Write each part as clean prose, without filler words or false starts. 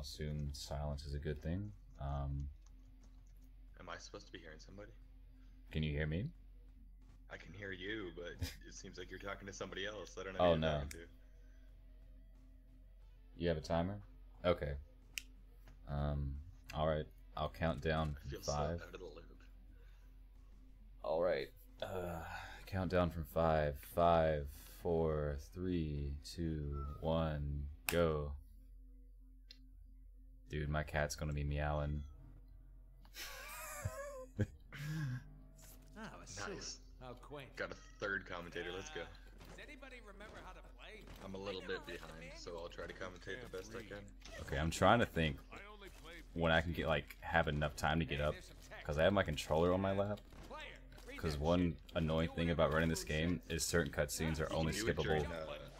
assume silence is a good thing. Am I supposed to be hearing somebody? Can you hear me? I can hear you, but it seems like you're talking to somebody else. I don't know Oh, who you're no. talking to. You have a timer? Okay. Alright. I'll count down I feel from so 5. out of the loop. Alright. Count down from 5. 5, 4, 3, 2, 1, go. Dude, my cat's gonna be meowing. Nice. How quaint. Got a third commentator. Let's go. Does anybody remember how to play? I'm a little bit behind, so I'll try to commentate the best I can. Okay, I'm trying to think when I can get have enough time to get up, because I have my controller on my lap. Because one annoying thing about running this game is certain cutscenes are only Do it skippable. during,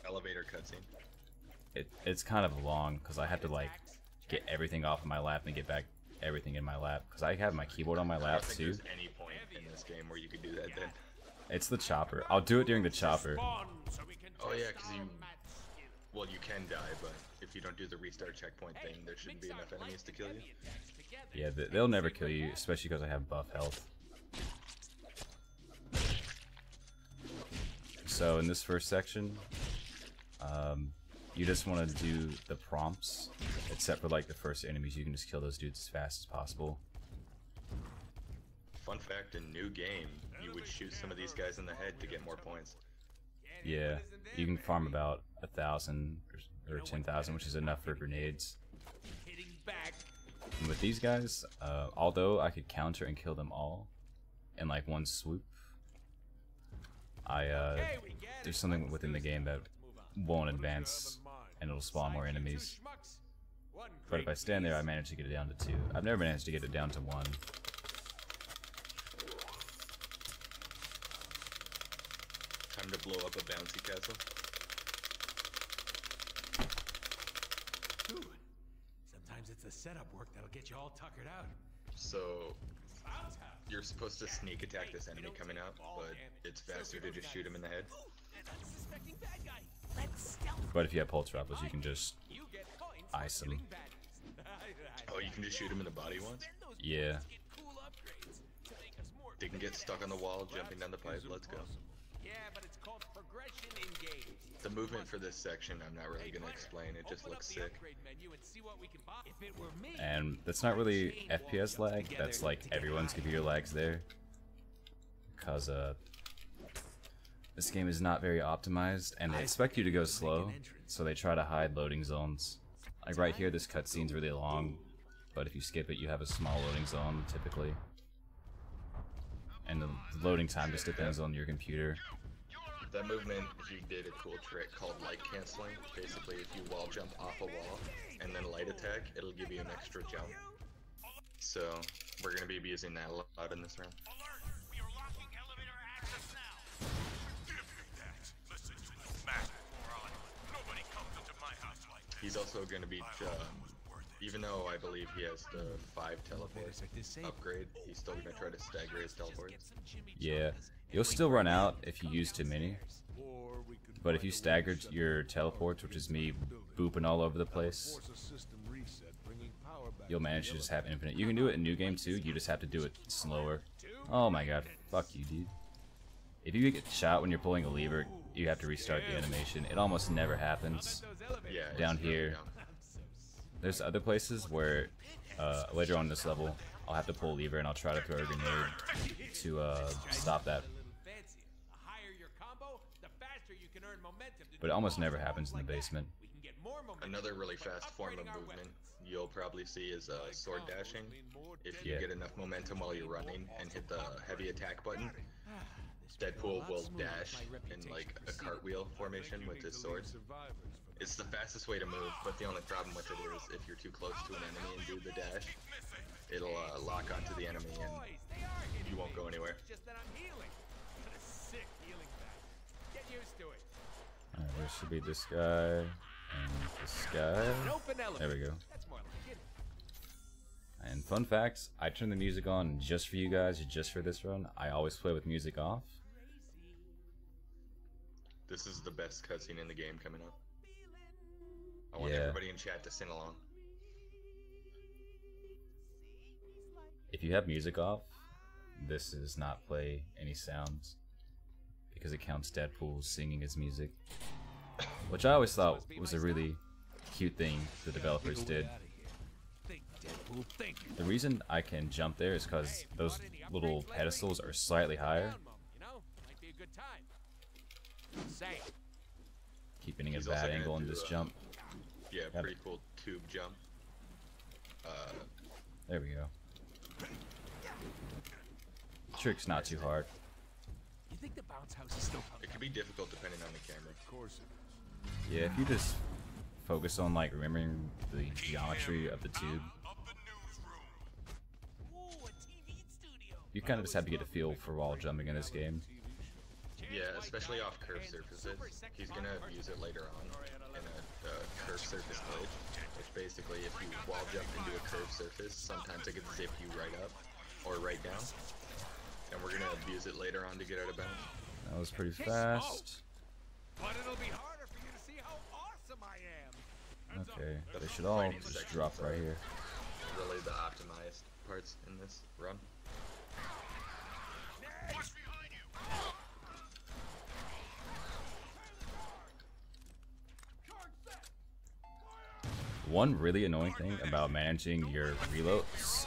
elevator cutscene. It's kind of long because I have to get everything off of my lap and get back everything in my lap, because I have my keyboard on my I lap don't think too. there's any point in this game where you could do that then. It's the chopper. I'll do it during the chopper. Oh yeah, because well, you can die, but if you don't do the restart checkpoint thing, there shouldn't be enough enemies to kill you. Yeah, they'll never kill you, especially because I have buff health. So in this first section, you just want to do the prompts, except for the first enemies. You can just kill those dudes as fast as possible. Fun fact, in new game, you would shoot some of these guys in the head to get more points. Yeah, you can farm about 1,000 or 10,000, which is enough for grenades. And with these guys, although I could counter and kill them all in one swoop, there's something within the game that won't advance, and it'll spawn more enemies. But if I stand there, I manage to get it down to 2. I've never managed to get it down to 1. Time to blow up a bouncy castle. Sometimes it's the setup work that'll get you all tuckered out. So, you're supposed to sneak attack this enemy coming out, but it's faster to just shoot him in the head. But if you have pulse rifles, you can just ice them. Oh, you can just shoot him in the body once? Yeah. They can get stuck on the wall, jumping down the pipe. Let's go. The movement for this section, I'm not really going to explain. It just looks sick. And that's not really FPS lag. That's everyone's computer lags there. Because this game is not very optimized, and they expect you to go slow, so they try to hide loading zones. Like right here, this cutscene's really long, but if you skip it, you have a small loading zone, typically. And the loading time just depends on your computer. That movement, if you did a cool trick called light canceling. Basically, if you wall jump off a wall and then light attack, it'll give you an extra jump. So, we're going to be using that a lot in this round. He's also going to be, even though I believe he has the 5 teleport upgrade, he's still going to try to stagger his teleports. Yeah, you'll still run out if you use too many. But if you staggered your teleports, which is me booping all over the place, you'll manage to just have infinite. You can do it in New Game too, you just have to do it slower. Oh my god, fuck you, dude. If you get shot when you're pulling a lever, you have to restart the animation. It almost never happens. Yeah, Down here. There's other places where later on this level, I'll have to pull a lever and I'll try to throw a grenade to stop that. But it almost never happens in the basement. Another really fast form of movement you'll probably see is sword dashing. If you get enough momentum while you're running and hit the heavy attack button, Deadpool will dash in a cartwheel formation with his sword. It's the fastest way to move, but the only problem with it is if you're too close to an enemy and do the dash, it'll lock onto the enemy and you won't go anywhere. Alright, there should be this guy and this guy. There we go. And fun fact, I turn the music on just for you guys, just for this run. I always play with music off. This is the best cutscene in the game coming up. I want Yeah. everybody in chat to sing along. If you have music off, this does not play any sounds because it counts Deadpool singing his music, which I always thought was a really cute thing the developers did. The reason I can jump there is because those little pedestals are slightly higher. Keep getting a bad angle on this jump. Yeah, pretty cool tube jump. There we go. Trick's not too hard. You think the bounce house is still It can be difficult depending on the camera. Of course. Yeah, if you just focus on like remembering the geometry of the tube, you kind of just have to get a feel for wall jumping in this game. Yeah, especially off curved surfaces. He's gonna use it later on in a curved surface glitch, which basically if you wall jump into a curved surface, sometimes it can zip you right up or right down. And we're gonna abuse it later on to get out of bounds. That was pretty fast. But it'll be harder for you to see how awesome I am. Okay, they should all just drop right here. Really the optimized parts in this run. One really annoying thing about managing your reloads,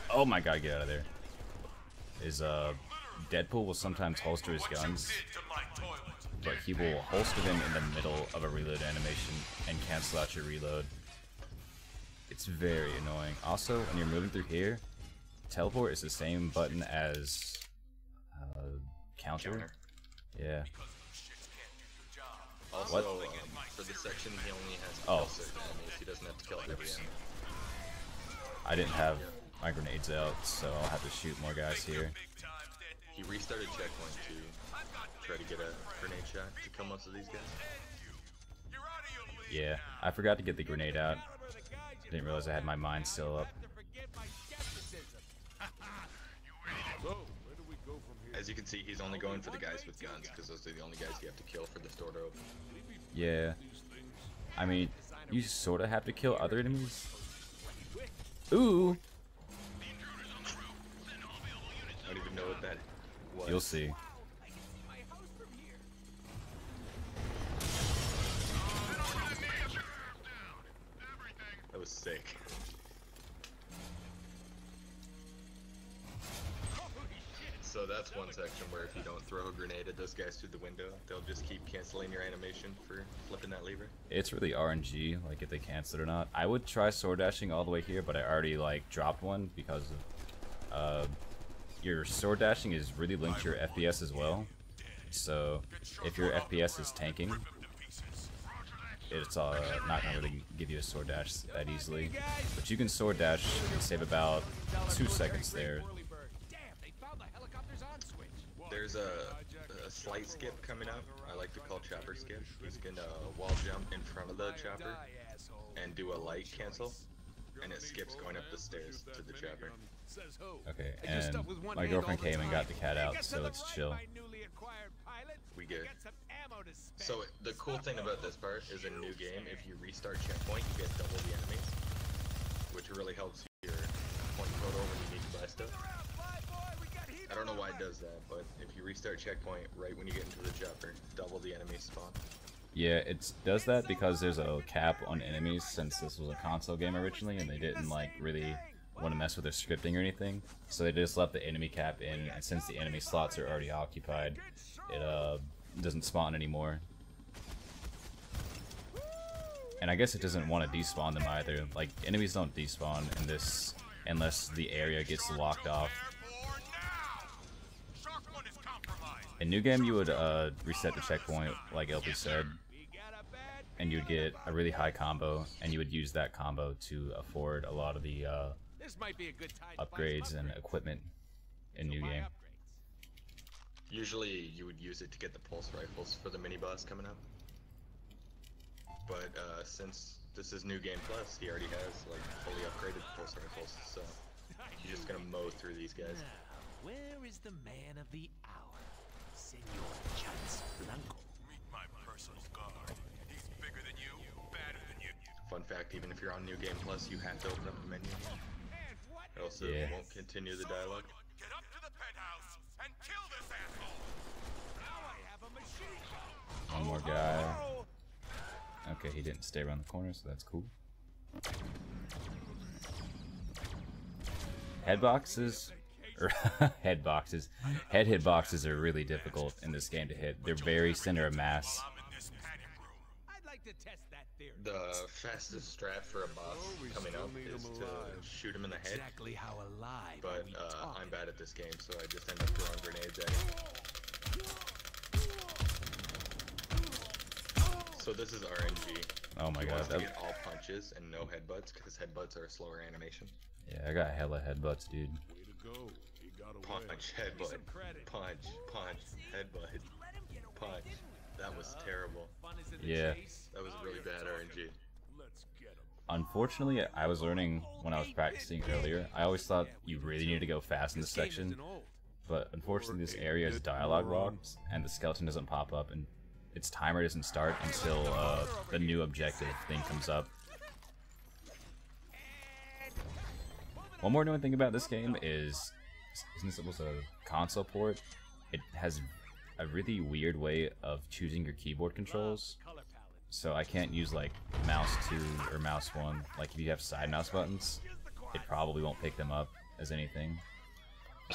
oh my god, get out of there, is Deadpool will sometimes holster his guns, but he will holster them in the middle of a reload animation and cancel out your reload. It's very annoying. Also, when you're moving through here, teleport is the same button as counter. Yeah. Also, for this section, he only has to kill certain enemies. He doesn't have to kill every enemy. I didn't have my grenades out, so I'll have to shoot more guys here. He restarted checkpoint to try to get a grenade shot to kill most of these guys. Yeah, I forgot to get the grenade out. Didn't realize I had my mine still up. As you can see, he's only going for the guys with guns, because those are the only guys you have to kill for this door to open. Yeah. I mean, you sort of have to kill other enemies. Ooh! I don't even know what that was. You'll see. That was sick. So that's one section where if you don't throw a grenade at those guys through the window, they'll just keep canceling your animation for flipping that lever. It's really RNG, like if they cancel it or not. I would try sword dashing all the way here, but I already like dropped one because of your sword dashing is really linked to your FPS as well. So if your FPS is tanking, it's not gonna really give you a sword dash that easily. But you can sword dash and save about 2 seconds there. There's a slight skip coming up. I like to call chopper skip. He's gonna wall jump in front of the chopper and do a light cancel, and it skips going up the stairs to the chopper. Okay, and my girlfriend came and got the cat out, so it's chill. We good. So the cool thing about this part is in new game, if you restart checkpoint, you get double the enemies, which really helps your point total when you need to buy stuff. I don't know why it does that, but if you restart checkpoint right when you get into the chopper, double the enemy spawn. Yeah, it does that because there's a cap on enemies since this was a console game originally and they didn't like really want to mess with their scripting or anything. So they just left the enemy cap in, and since the enemy slots are already occupied, it doesn't spawn anymore. And I guess it doesn't want to despawn them either. Like, enemies don't despawn in this unless the area gets locked off. In new game, you would reset the checkpoint, like LP said, and you'd get a really high combo, and you would use that combo to afford a lot of the upgrades and equipment in new game. Usually, you would use it to get the pulse rifles for the mini boss coming up. But since this is new game plus, he already has like fully upgraded pulse rifles, so he's just gonna mow through these guys. Now, where is the man of the hour? Senor Chance Blanco. My personal guard. He's bigger than you, badder than you. Fun fact, even if you're on New Game Plus, you have to open up the menu. And what Else Yeah. it won't continue the dialogue. Get up to the penthouse and kill this asshole. Now I have a machine gun. One more guy. Okay, he didn't stay around the corner, so that's cool. Headboxes, or headboxes, head hitboxes are really difficult in this game to hit. They're very center of mass. I'm in this panic room. I'd like to test that theory. The fastest strat for a boss coming up is to shoot him in the head. Exactly how alive But are we talking? I'm bad at this game, so I just end up throwing grenades at him. So this is RNG. Oh my He god, wants to that, get all punches and no headbutts, because headbutts are a slower animation. yeah, I got hella headbutts, dude. Way to go. He got away. Punch, headbutt, some credit. punch, punch, headbutt, punch. That was terrible. Fun is in the Yeah. chase. That was really bad RNG. Let's get him. Unfortunately, I was learning when I was practicing earlier. I always thought you really need to go fast in this This game section, isn't old. but unfortunately this area is dialogue locked, and the skeleton doesn't pop up, and its timer doesn't start until the new objective thing comes up. One more annoying thing about this game is, since it was a console port, it has a really weird way of choosing your keyboard controls. Color palette. So I can't use like mouse 2 or mouse 1. Like if you have side mouse buttons, it probably won't pick them up as anything.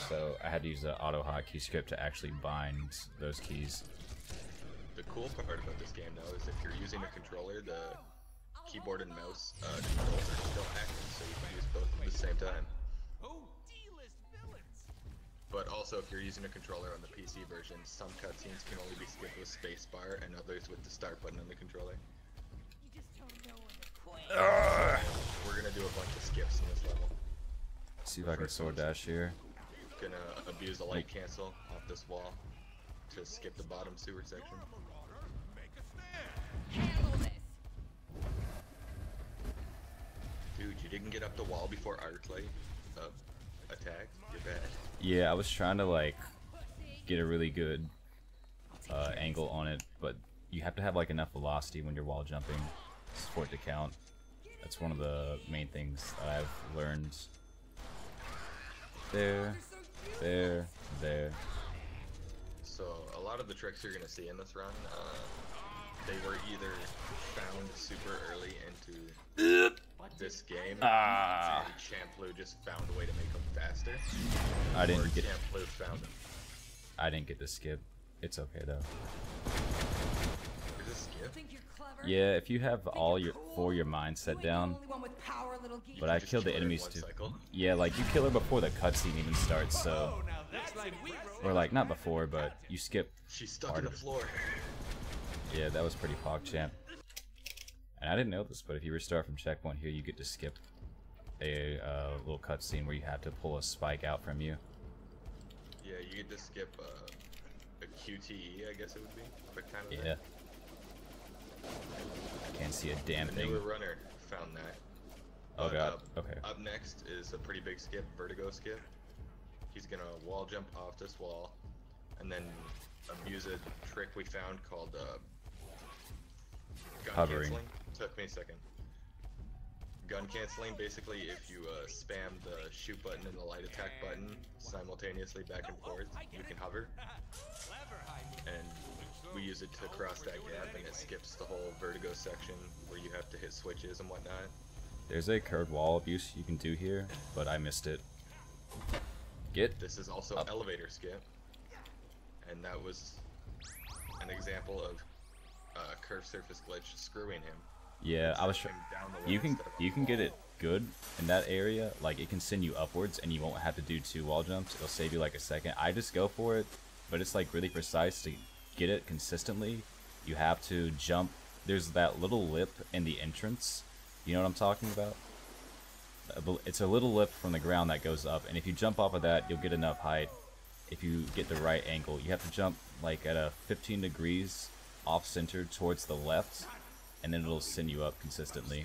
So I had to use the auto hotkey script to actually bind those keys. The cool part about this game, though, is if you're using a controller, the keyboard and mouse controls are still active, so you can use both at the same time. Oh, D-list villains. But also, if you're using a controller on the PC version, some cutscenes can only be skipped with spacebar, and others with the start button on the controller. You just don't know when to quit. We're gonna do a bunch of skips in this level. See if I can sword dash here. Gonna abuse the light cancel off this wall to skip the bottom sewer section. Handle this. Dude, you didn't get up the wall before Arclight attacked? You're bad. Yeah, I was trying to like get a really good angle on it, but you have to have like enough velocity when you're wall jumping for it to count. That's one of the main things that I've learned. There, there. So, a lot of the tricks you're gonna see in this run, they were either found super early into this game, Ah. and Champloo just found a way to make them faster, I or didn't get Champloo found them. I didn't get the skip. It's okay though. Is this skip? Think you're clever? Yeah, if you have all your mines set down. But I Just killed the kill her in enemies one too. cycle. Yeah, like you kill her before the cutscene even starts, so Now that's like we wrote. or like not before, but you skip. She's stuck Part in the of it. floor. Yeah, that was pretty PogChamp. And I didn't know this, but if you restart from checkpoint here, you get to skip a little cutscene where you have to pull a spike out from you. Yeah, you get to skip a QTE, I guess it would be. Quick time event. Yeah. I can't see a damn The thing. newer runner found that. Oh But, god. Okay. Up next is a pretty big skip, vertigo skip. He's gonna wall jump off this wall, and then abuse a trick we found called gun Hovering. canceling. Took me a second. Gun canceling, basically, if you spam the shoot button and the light attack button simultaneously back and forth, you can hover. And we use it to cross that gap, and it skips the whole vertigo section where you have to hit switches and whatnot. There's a curved wall abuse you can do here, but I missed it. Get This is also Up. elevator skip, and that was an example of curved surface glitch screwing him. yeah, I was Sending him down the wall you can instead of up you the can get wall. it good in that area, like it can send you upwards and you won't have to do 2 wall jumps. It'll save you like a second. I just go for it, but it's like really precise. To get it consistently, you have to jump. There's that little lip in the entrance, you know what I'm talking about? It's a little lip from the ground that goes up, and if you jump off of that, you'll get enough height. If you get the right angle, you have to jump like at a 15 degrees off center towards the left, and then it'll send you up consistently.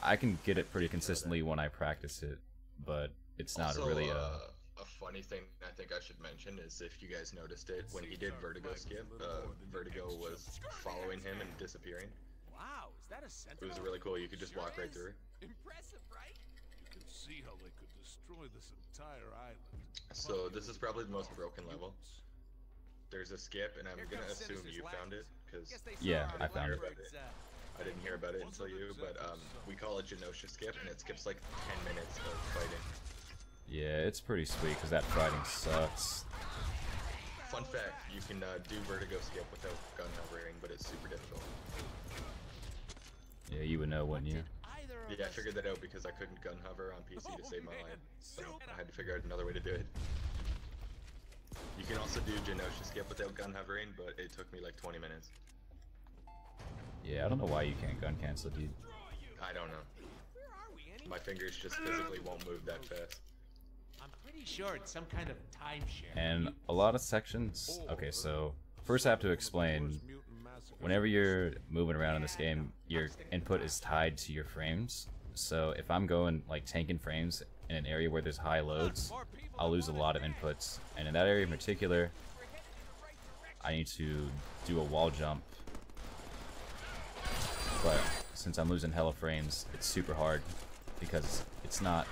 I can get it pretty consistently when I practice it, but it's not Also, really a funny thing I think I should mention is if you guys noticed it, when he did vertigo skip, vertigo was following him and disappearing. Wow, is that a It sentinel? was really cool. You could just walk right through. Impressive, right? can see how they could destroy this entire island. So this is probably the most broken level. There's a skip, and I'm gonna assume you found it, because Yeah, I found it. I didn't hear about it until you, but we call it Genosha skip, and it skips like 10 minutes of fighting. Yeah, it's pretty sweet because that fighting sucks. Fun fact, you can do vertigo skip without gun hovering, but it's super difficult. Yeah, you would know, wouldn't you? Yeah, I figured that out because I couldn't gun hover on PC to save my life, so I had to figure out another way to do it. You can also do Genosha skip without gun hovering, but it took me like 20 minutes. Yeah, I don't know why you can't gun cancel, dude. I don't know. My fingers just physically won't move that fast. I'm pretty sure it's some kind of timeshare. And a lot of sections. Okay, so first I have to explain. Whenever you're moving around in this game, your input is tied to your frames. So if I'm going like tanking frames in an area where there's high loads, I'll lose a lot of inputs. And in that area in particular, I need to do a wall jump. But since I'm losing hella frames, it's super hard because it's not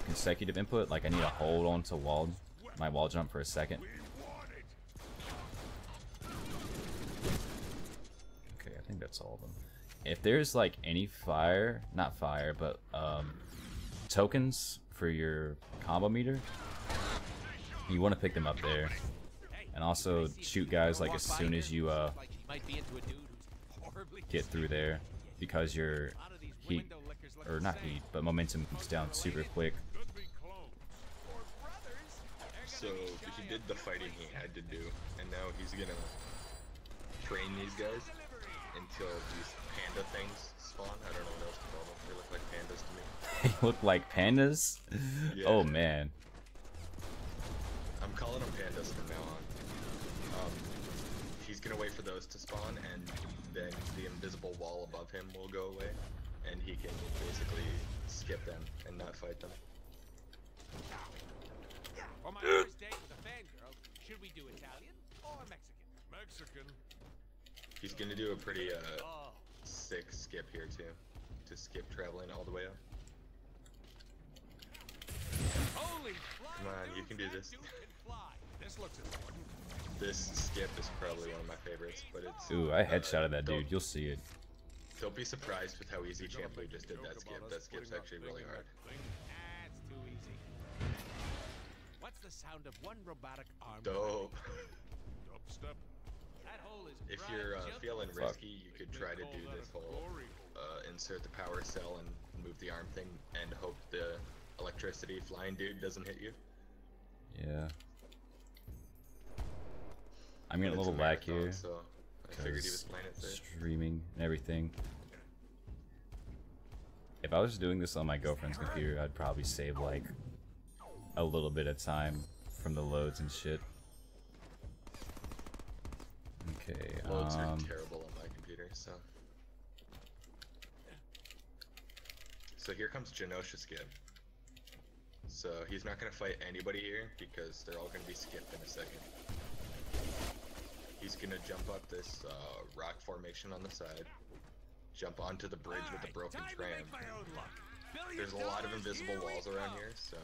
consecutive input. Like I need to hold on to my wall jump for a second. Okay, I think that's all of them. If there's like any not fire, but tokens for your combo meter, you want to pick them up there. And also shoot guys like as soon as you get through there, because your heat, or not heat, but momentum comes down super quick. So he did the fighting he had to do, and now he's gonna train these guys until these panda things spawn. I don't know what else to call them. They look like pandas to me. They look like pandas? Yeah. Oh man. I'm calling them pandas from now on. He's gonna wait for those to spawn, and then the invisible wall above him will go away, and he can basically skip them and not fight them. For my first date with a fangirl, should we do Italian or Mexican? Mexican. He's gonna do a pretty sick skip here too, to skip traveling all the way up. Holy Come on, you can do this. This looks important. This skip is probably one of my favorites, but it's... Ooh, I headshotted that dude. You'll see it. Don't be surprised with how easy Champloo just did that skip. That skip's actually really hard. That's too easy. What's the sound of one robotic arm? Dope. Dubstep. That hole is If prime you're jumping. feeling risky, you could try to do this whole insert the power cell and move the arm thing and hope the electricity flying dude doesn't hit you. Yeah. I'm getting a But it's little lag marathon, here. so I figured he was playing it safe. Streaming and everything. If I was doing this on my girlfriend's computer, I'd probably save like a little bit of time from the loads and shit. Okay, Loads are terrible on my computer, so. So here comes Genosha skip. So he's not gonna fight anybody here because they're all gonna be skipped in a second. He's gonna jump up this rock formation on the side, jump onto the bridge with the broken tram. There's a lot of invisible walls around here, so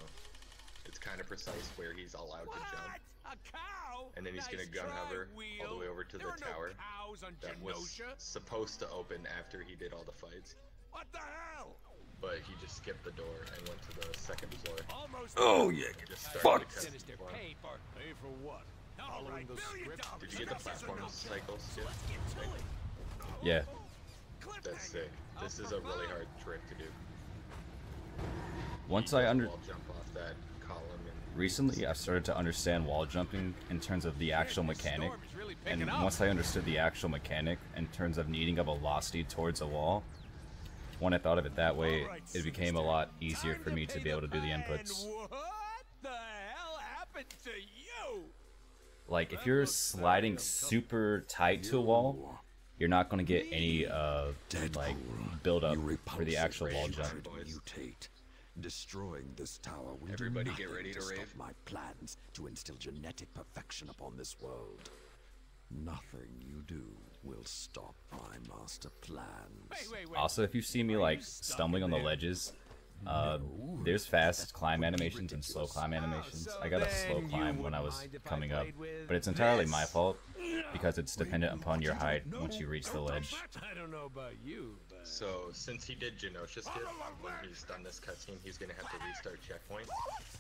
it's kind of precise where he's allowed to jump. A cow? And then he's gonna Nice gun try, hover all the way over to There the are tower no cows on that was Genosha. supposed to open after he did all the fights. What the hell? But he just skipped the door and went to the second floor. Almost. Oh yeah, And just fuck. started the Sinister cutscene. pay for. Pay for what? All right, Following the script? Did you get the platform cycles too? Let's get to it. Yeah. That's sick. This is a really hard trick to do. Once You I just under wall jump off that column and recently I started to understand wall jumping in terms of the actual mechanic. Storm is really And picking up. once I understood the actual mechanic in terms of needing a velocity towards a wall, when I thought of it that way, it became a lot easier for me to be able to do the inputs. What the hell happened to you? Like, if you're sliding super tight to a wall, you're not going to get any, like, build up for the actual wall jump. Mutate. Destroying this tower will Everybody do get nothing ready to stop rave. my plans to instill genetic perfection upon this world. Nothing you do will stop my master plans. Wait. Also, if you see me, like, stumbling on the ledges, There's fast climb animations and slow climb animations. I got a slow climb when I was coming up, but it's entirely my fault because it's dependent upon your height once you reach the ledge. I don't know about you, but... So, since he did Genosha skip, when he's done this cutscene, he's gonna have to restart checkpoint,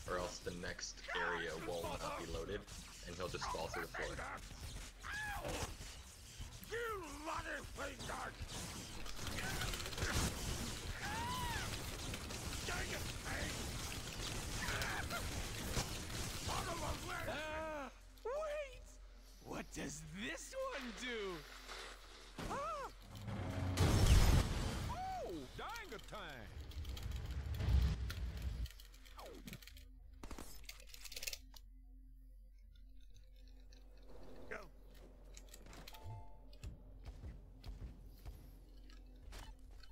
or else the next area will not be loaded, and he'll just fall through the floor. You motherfucker! Wait! What does this one do? Ah! Oh, dang time! Go.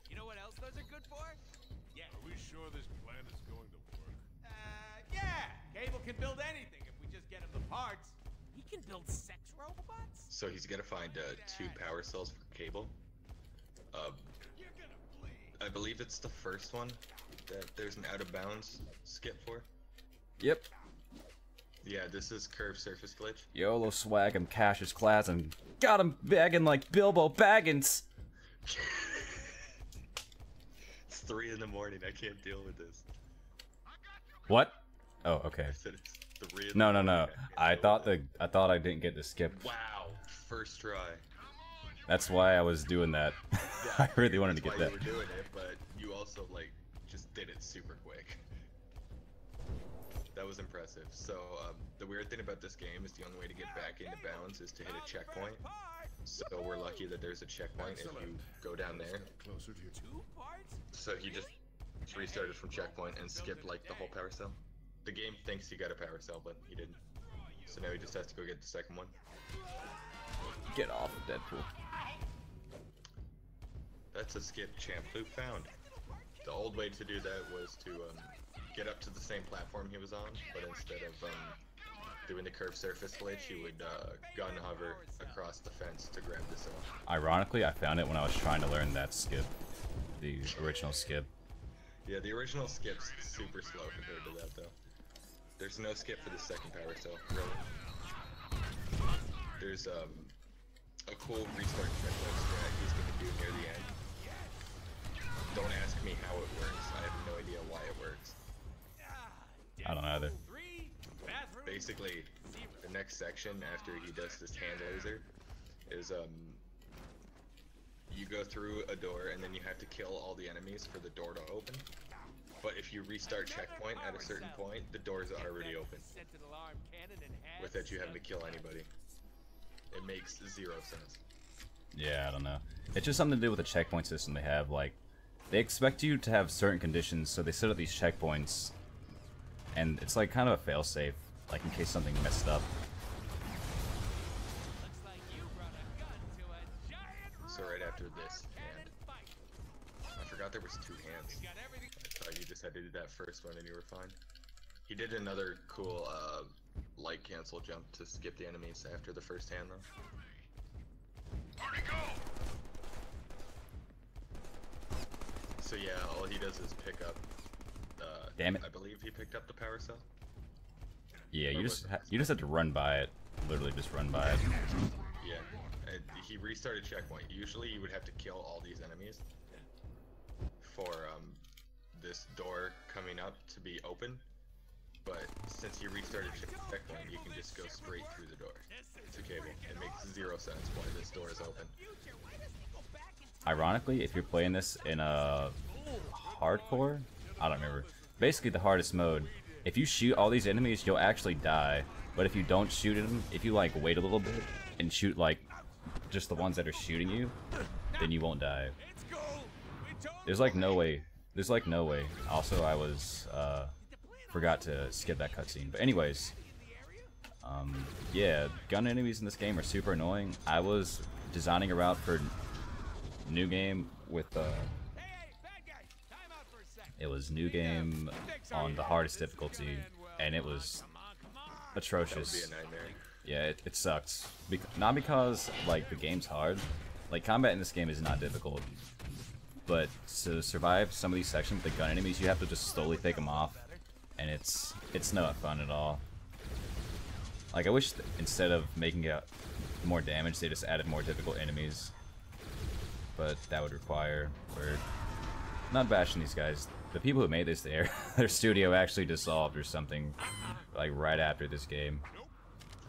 You know what else those are good for? Yeah. Are we sure this plan is going to work? Yeah! Cable can build anything if we just get him the parts. He can build sex robots? So he's gonna find 2 power cells for Cable. You're gonna bleed. I believe it's the first one that there's an out of bounds skip for. Yep. Yeah, this is curved surface glitch. YOLO swag and Cassius class and got him bagging like Bilbo Baggins. It's 3 in the morning. I can't deal with this. What? Oh, okay. I said it's 3 in the No, morning. no, no. I thought I didn't get the skip. Wow, first try. That's why I was doing that. I really wanted to That's get why that. you were doing it, but you also like just did it super quick. That was impressive. So the weird thing about this game is the only way to get back into bounds is to hit a checkpoint. So we're lucky that there's a checkpoint if you go down there. Closer to your... 2 parts? So he just restarted from checkpoint and skipped like the whole power cell. The game thinks he got a power cell, but he didn't. So now he just has to go get the second one. Get off of Deadpool. That's a skip Champloo found. The old way to do that was to get up to the same platform he was on, but instead of doing the curved surface glitch, you would gun hover across the fence to grab the cell. Ironically, I found it when I was trying to learn that skip. The original skip. Yeah, the original skip's super slow compared to that, though. There's no skip for the second power cell, really. There's a cool restart checkpoint strat he's gonna do near the end. Don't ask me how it works. I have no idea why it works. I don't know either. Basically, the next section after he does this hand laser is you go through a door and then you have to kill all the enemies for the door to open. But if you restart checkpoint at a certain point, the doors are already open without you having to kill anybody. It makes 0 sense. Yeah, I don't know. It's just something to do with the checkpoint system they have. Like, they expect you to have certain conditions, so they set up these checkpoints, and it's like kind of a failsafe, like in case something messed up. So right after this hand, I forgot there was 2 hands. I thought you just had to do that first one and you were fine. He did another cool light cancel jump to skip the enemies after the first hand though. So yeah, all he does is pick up. Damn it! I believe he picked up the power cell. Yeah, you just have to run by it. Literally, just run by it. Yeah, and he restarted checkpoint. Usually, you would have to kill all these enemies for this door coming up to be open. But since you restarted checkpoint, you can just go straight through the door to Cable. It makes 0 sense why this door is open. Ironically, if you're playing this in a hardcore, I don't remember. Basically, the hardest mode. If you shoot all these enemies, you'll actually die. But if you don't shoot them, if you like wait a little bit and shoot like just the ones that are shooting you, then you won't die. There's like no way. There's like no way. Also, I was forgot to skip that cutscene. But anyways, yeah, gun enemies in this game are super annoying. I was designing a route for new game with it was new game on the hardest difficulty, and it was atrocious. That would be a nightmare. Yeah, it sucked. Not because like the game's hard. Like combat in this game is not difficult. but to survive some of these sections with the gun enemies, you have to just slowly pick them off, and it's not fun at all. Like, I wish instead of making it more damage, they just added more difficult enemies. But that would require... Not bashing these guys. The people who made this, their studio actually dissolved or something, like, right after this game.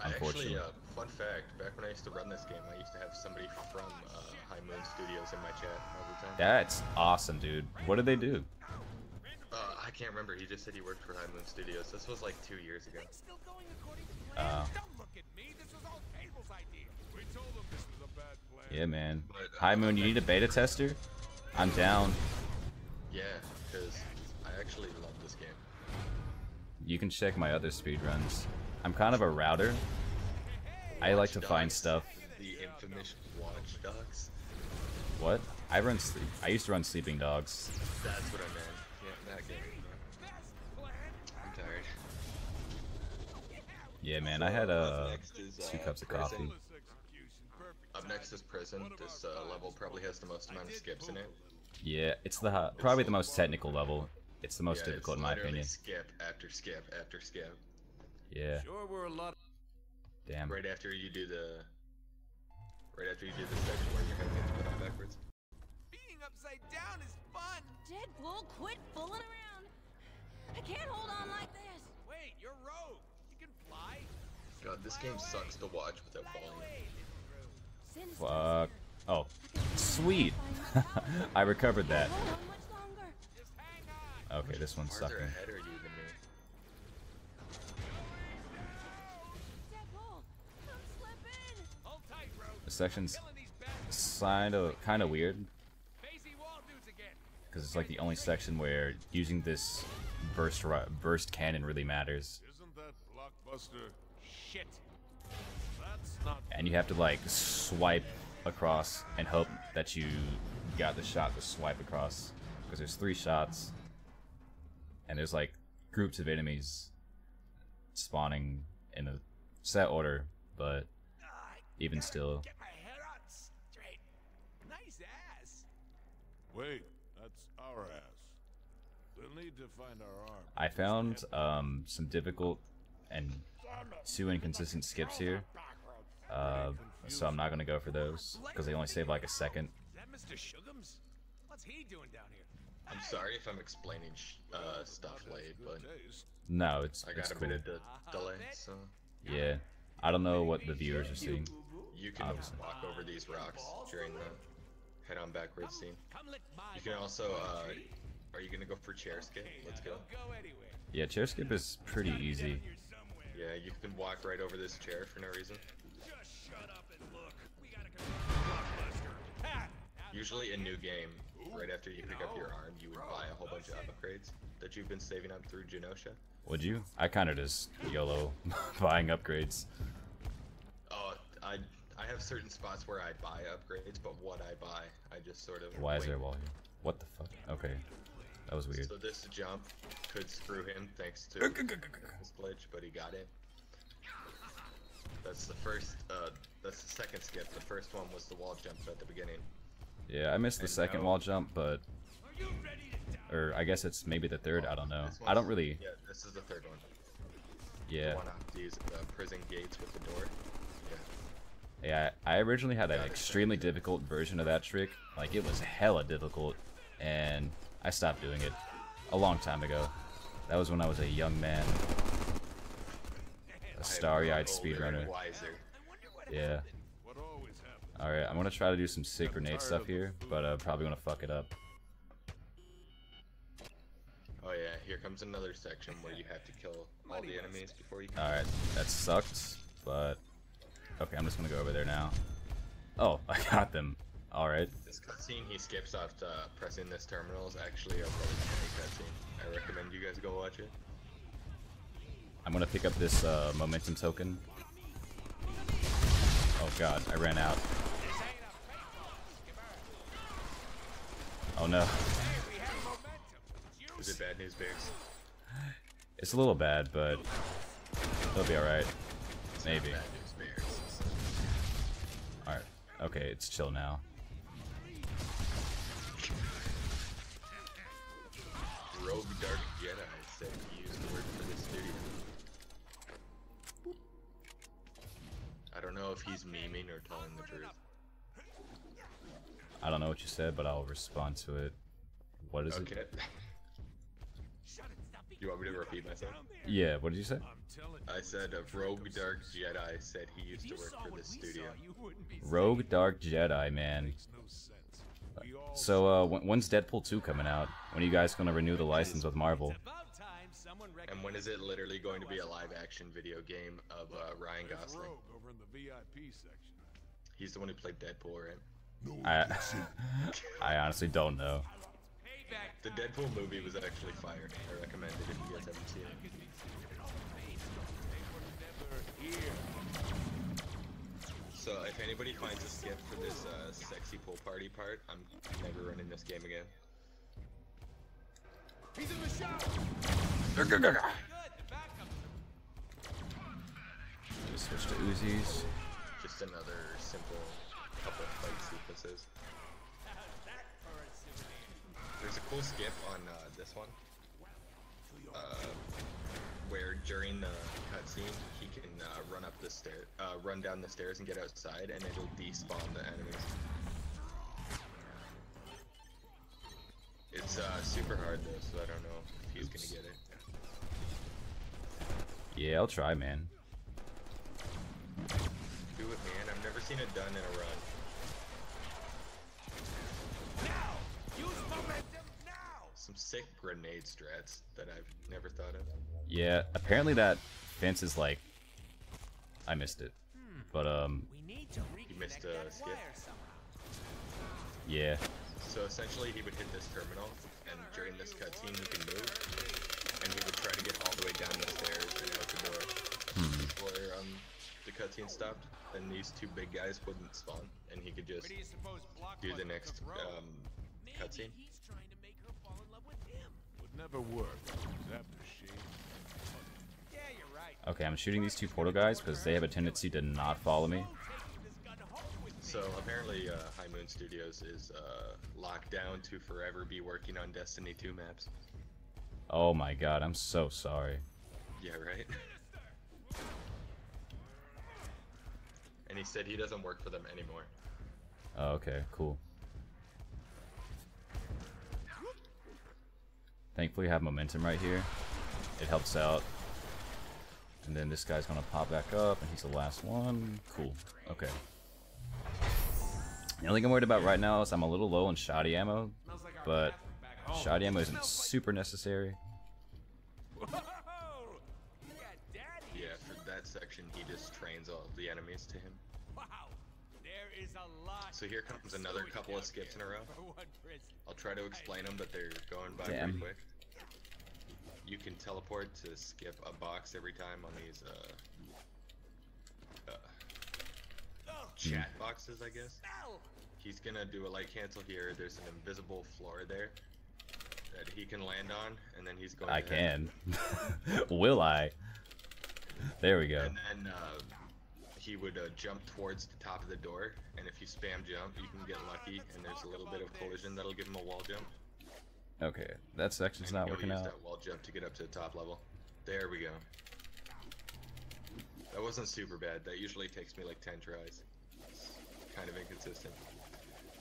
Unfortunately. Actually, fun fact, back when I used to run this game, I used to have somebody from High Moon Studios in my chat all the time. That's awesome, dude. What did they do? I can't remember. He just said he worked for High Moon Studios. This was like 2 years ago. Still going according to plan. Oh. Don't look at me. This was all Cable's idea. We told them this was a bad plan. Yeah, man. But, High Moon, you need a beta tester? I'm down. Yeah, because I actually love this game. You can check my other speedruns. I'm kind of a router. I like to find stuff. The infamous Watch Dogs. What? I used to run Sleeping Dogs. That's what I meant. Yeah, that game. I'm tired. Yeah, man. I had Up next is, 2 cups of Prison. coffee. Up next is Prison. This level probably has the most amount of skips in it. Yeah, it's probably the most technical level. It's the most difficult in my opinion. Skip after skip after skip. Yeah. Sure, we're a lot. Damn. Right after you do the section where your head gets put on backwards. Being upside down is fun. Deadpool, quit fooling around. I can't hold on like this. Wait, you're Rogue. You can fly. God, this game sucks to watch without Fly falling. away, little Rogue. Sinister Fuck. Sinister. Oh, I can feel sweet. my fire. I recovered that. Hold on much longer. Just hang on. Okay, this one's Farther sucking. ahead are you than me? Deadpool, I'm slipping. Hold tight, Rogue. The section's Killing these bastards. kind of weird Facey wall dudes again. because it's like the only section where using this burst cannon really matters, Isn't that blockbuster? Shit. That's not. and you have to like swipe across and hope that you got the shot to swipe across because there's 3 shots, and there's like groups of enemies spawning in a set order, but even still. Get my head on straight. Nice ass. Wait, that's our ass. We'll need to find our arm. I found some difficult and 2 inconsistent skips here, so I'm not gonna go for those because they only save like a second. Is that Mr. Shugums? What's he doing down here? I'm sorry if I'm explaining stuff late, but Taste. No, it's I got a cool. bit of delay, so Yeah, I don't know what the viewers are seeing. you can Obviously. walk over these rocks during the head-on backwards scene. Come lick my You can also, are you gonna go for chair skip? Let's go. go anywhere. Yeah, chair skip is pretty easy. Yeah, you can walk right over this chair for no reason. Just shut up and look. We gotta control Blockbuster. Ha! Usually in new game, right after you pick up your arm, you would buy a whole bunch of upgrades that you've been saving up through Genosha. Would you? I kind of just YOLO buying upgrades. Oh, I have certain spots where I buy upgrades, but what I buy, I just sort of Why is wait. there a wall here? What the fuck? Okay, that was weird. So this jump could screw him thanks to his glitch, but he got it. That's the first, that's the second skip. The first one was the wall jump at the beginning. Yeah, I missed the And second now- wall jump, but Are you ready to die? or I guess it's maybe the third. I don't know. This I don't one's- really. Yeah, this is the third one. The Yeah, one off these prison gates with the door. Yeah. yeah. I originally had an extremely difficult version of that trick. Like it was hella difficult, and I stopped doing it a long time ago. That was when I was a young man, a starry-eyed Older and speedrunner. Wiser. Yeah. What always happens. All right, I'm gonna try to do some sick grenade stuff here, but probably gonna fuck it up. Oh yeah, here comes another section where you have to kill all the enemies before you can. All right, that sucked, but okay, I'm just gonna go over there now. Oh, I got them. All right. This cutscene he skips off pressing this terminal is actually a really funny cutscene. I recommend you guys go watch it. I'm gonna pick up this momentum token. Oh god, I ran out. Oh no. We have momentum. Is it bad news, Bears? It's a little bad, but it'll be alright. Maybe. Bad news, Bears. Alright. Okay, it's chill now. Rogue Dark Jedi said he used to work for this studio. I don't know if he's memeing or telling the truth. I don't know what you said, but I'll respond to it. What is it? Okay. You want me to repeat myself? Yeah, what did you say? I said Rogue Dark Jedi said he used to work for this studio. Rogue Dark Jedi, man. So, when's Deadpool 2 coming out? When are you guys gonna renew the license with Marvel? And when is it literally going to be a live-action video game of Ryan Gosling? Over in the VIP section. He's the one who played Deadpool, right? I honestly don't know. The Deadpool movie was actually fire. I recommend it if you guys haven't seen it. So if anybody finds a skip for this sexy pool party part, I'm never running this game again. He's in the shower. Just switch to Uzis. Just another simple couple fight sequences. There's a cool skip on this one, where during the cutscene he can run up the run down the stairs and get outside, and it'll despawn the enemies. It's super hard though, so I don't know if he's gonna get it. Yeah, I'll try, man. Do it, man. I've never seen it done in a run. Some sick grenade strats that I've never thought of. Yeah, apparently that fence is like... I missed it. But, You missed a skip. yeah. So essentially he would hit this terminal, and during this cutscene he can move, and he would try to get all the way down the stairs and out the door before the cutscene stopped. Then these two big guys wouldn't spawn, and he could just do the next cutscene. Would never work. After she. Yeah, you're right. Okay, I'm shooting these two portal guys because they have a tendency to not follow me. So apparently High Moon Studios is locked down to forever be working on Destiny 2 maps. Oh my god, I'm so sorry. Yeah, right? And he said he doesn't work for them anymore. Oh, okay, cool. Thankfully I have momentum right here. It helps out. And then this guy's gonna pop back up, and he's the last one. Cool. Okay. The only thing I'm worried about right now is I'm a little low on shoddy ammo, but shoddy ammo isn't super necessary. Yeah, for that section he just trains all of the enemies to him. So here comes another couple of skips in a row. I'll try to explain them, but they're going by pretty quick. You can teleport to skip a box every time on these chat boxes, I guess. He's gonna do a light cancel here. There's an invisible floor there that he can land on, and then he's going. I can. Will I? There we go. And then he would jump towards the top of the door, and if you spam jump, you can get lucky, and there's a little bit of collision that'll give him a wall jump. Okay, that section's not working out. That wall jump to get up to the top level. There we go. That wasn't super bad. That usually takes me like 10 tries. It's kind of inconsistent.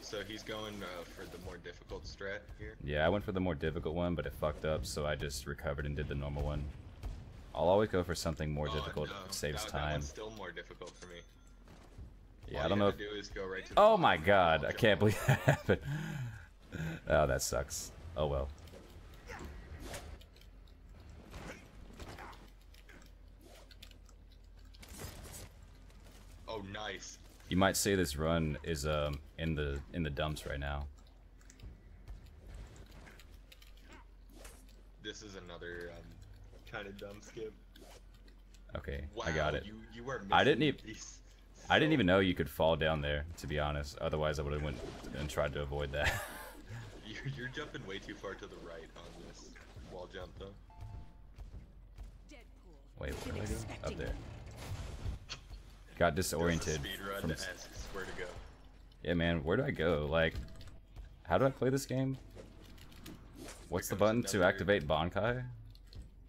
So he's going for the more difficult strat here. Yeah, I went for the more difficult one, but it fucked up, so I just recovered and did the normal one. I'll always go for something more difficult. No. It saves That time. one's still more difficult for me. Yeah, All I don't know. Do is go right to the Oh my god, I can't believe that happened. Oh, that sucks. Oh well. Oh, nice. You might say this run is in the dumps right now. This is another kind of dumb skip. Okay, Wow, I got it. You are I didn't missing even these I didn't even know you could fall down there, to be honest. Otherwise, I would have went and tried to avoid that. You're jumping way too far to the right on this wall jump, though. Wait, where do I go? Up there. Got disoriented. Speedrun From... asks where to go. Yeah, man, where do I go? Like, how do I play this game? What's the button to activate Bankai?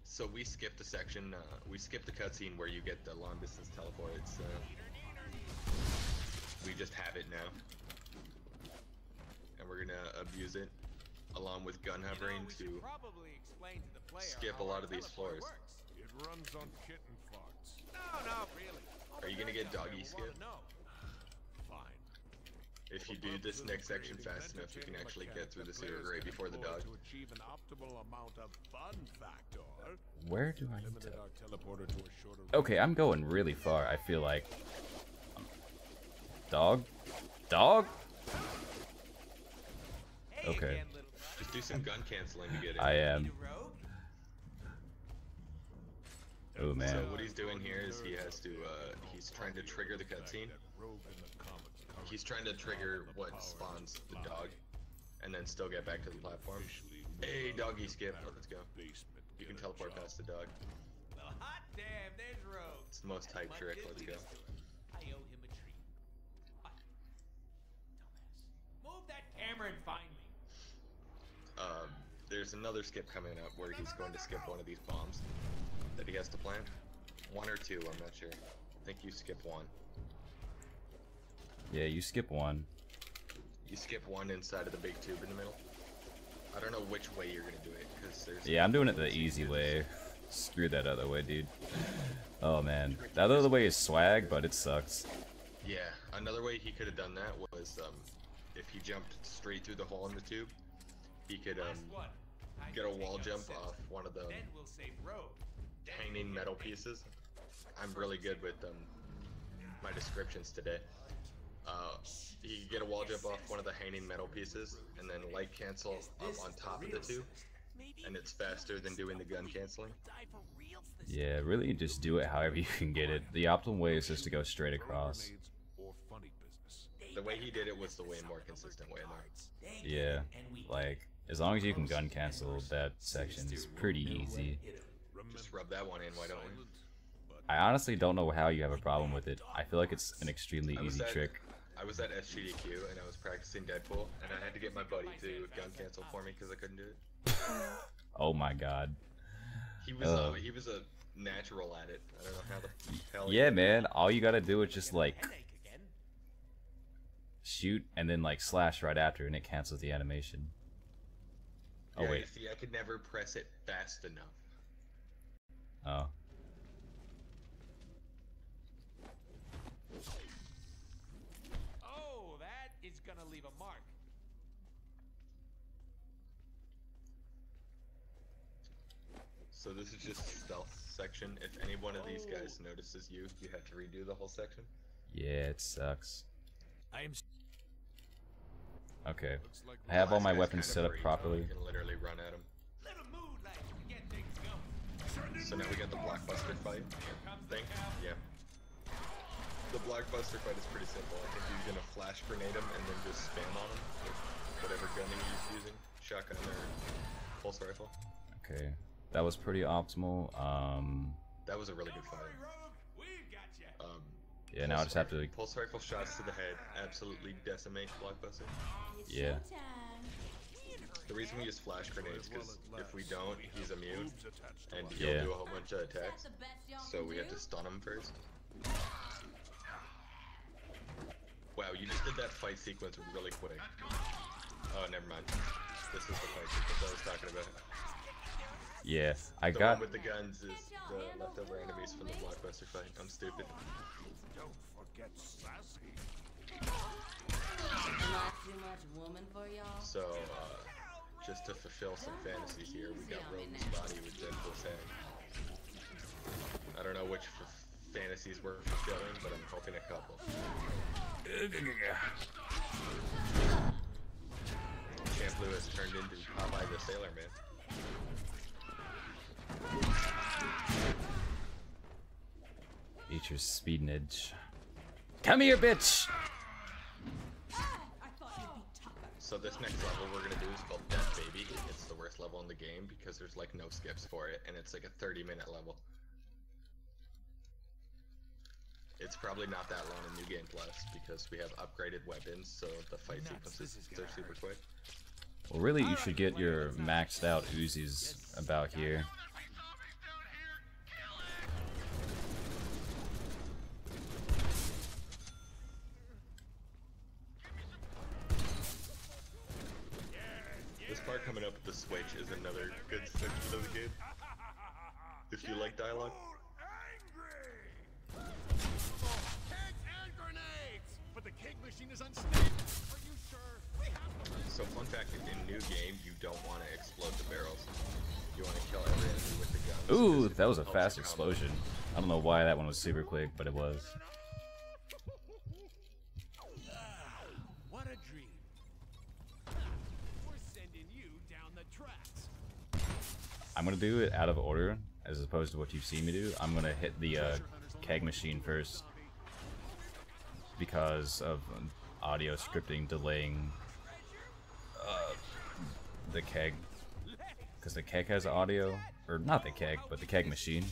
So we skipped the section, we skipped the cutscene where you get the long distance teleport. It's, we just have it now. And we're gonna abuse it, along with gun hovering to skip a lot of these floors. It runs on kitten farts. No, really. Are you gonna get doggy skip? Fine. If you do this next section fast enough, you can actually get through the sewer right before the dog. To achieve an optimal amount of fun factor. Where do I need Limited to... our teleporter to a shorter Okay, I'm going really far, I feel like. Dog? Dog? Okay. Just do some gun canceling to get it. I am. Oh man. So what he's doing here is he has to, he's trying to trigger the cutscene. He's trying to trigger what spawns the dog, and then still get back to the platform. Hey, doggy skip. Oh, let's go. You can teleport past the dog. Well, hot damn, there's Rogue. It's the most type trick. Let's go. I owe him a treat. What? Dumbass. Move that camera and find me. There's another skip coming up where he's going to skip one of these bombs that he has to plant. One or two, I'm not sure. I think you skip one. Yeah, you skip one. You skip one inside of the big tube in the middle. I don't know which way you're gonna do it, because there's... Yeah, I'm doing it the easy way. Screw that other way, dude. Oh man. That other way is swag, but it sucks. Yeah, another way he could have done that was, if he jumped straight through the hole in the tube, he could, get a wall jump off one of the hanging metal pieces. I'm really good with, my descriptions today. You can get a wall jump off one of the hanging metal pieces, and then light cancel up on top of the tube, and it's faster than doing the gun canceling. Yeah, really just do it however you can get it. The optimal way is just to go straight across. The way he did it was the way more consistent way, though. Yeah, like, as long as you can gun cancel that section, it's pretty easy. Just rub that one in, why don't we? I honestly don't know how you have a problem with it. I feel like it's an extremely easy trick. I was at SGDQ and I was practicing Deadpool, and I had to get my buddy to gun cancel for me because I couldn't do it. Oh my god. He was a natural at it. I don't know how the hell. Yeah, man. All you gotta do is just like shoot and then like slash right after, and it cancels the animation. Oh yeah, wait. See, I could never press it fast enough. Oh. Oh, that is gonna leave a mark. So this is just a stealth section. If any one of these guys notices you, you have to redo the whole section. Yeah, it sucks. I am. Okay. I have all my weapons set up properly. You can literally run at him. Little mood like to get things going. So now we got the blockbuster fight thing. Yeah. The blockbuster fight is pretty simple. I think you're gonna flash grenade him and then just spam on him with whatever gun he's using, shotgun or pulse rifle. Okay. That was pretty optimal. That was a really good fight. Yeah, now I just have to. Pulse rifle shots to the head absolutely decimate blockbuster. Yeah. The reason we use flash grenades because if we don't, he's immune, and Yeah. he'll do a whole bunch of attacks. So we have to stun him first. Wow, you just did that fight sequence really quick. Oh, never mind. This is the fight sequence I was talking about. Yeah, I The got. one with the guns is the leftover enemies from the blockbuster fight. I'm stupid. Don't forget Sassy. Not too much woman for y'all. So, just to fulfill some fantasies here, we got Rogan's body with Deadpool's head. I don't know which fantasies we're fulfilling, but I'm hoping a couple. Champloo has turned into Popeye the Sailor Man. Eat your speed edge. Come here, bitch! So this next level we're gonna do is called Death Baby. It's the worst level in the game because there's like no skips for it, and it's like a 30-minute level. It's probably not that long in New Game Plus because we have upgraded weapons, so the fight sequences are super quick. Well, really, you should get your maxed out Uzis about here. This part coming up with the Switch is another good section of the game. If you like dialogue. So fun fact, in new game, you don't want to explode the barrels. You want to kill every enemy with the guns. Ooh, that was a fast explosion. I don't know why that one was super quick, but it was. What a dream. We're sending you down the tracks. I'm gonna do it out of order, as opposed to what you've seen me do. I'm gonna hit the keg machine first, because of audio scripting delaying the keg. Because the keg has audio, or not the keg, but the keg machine.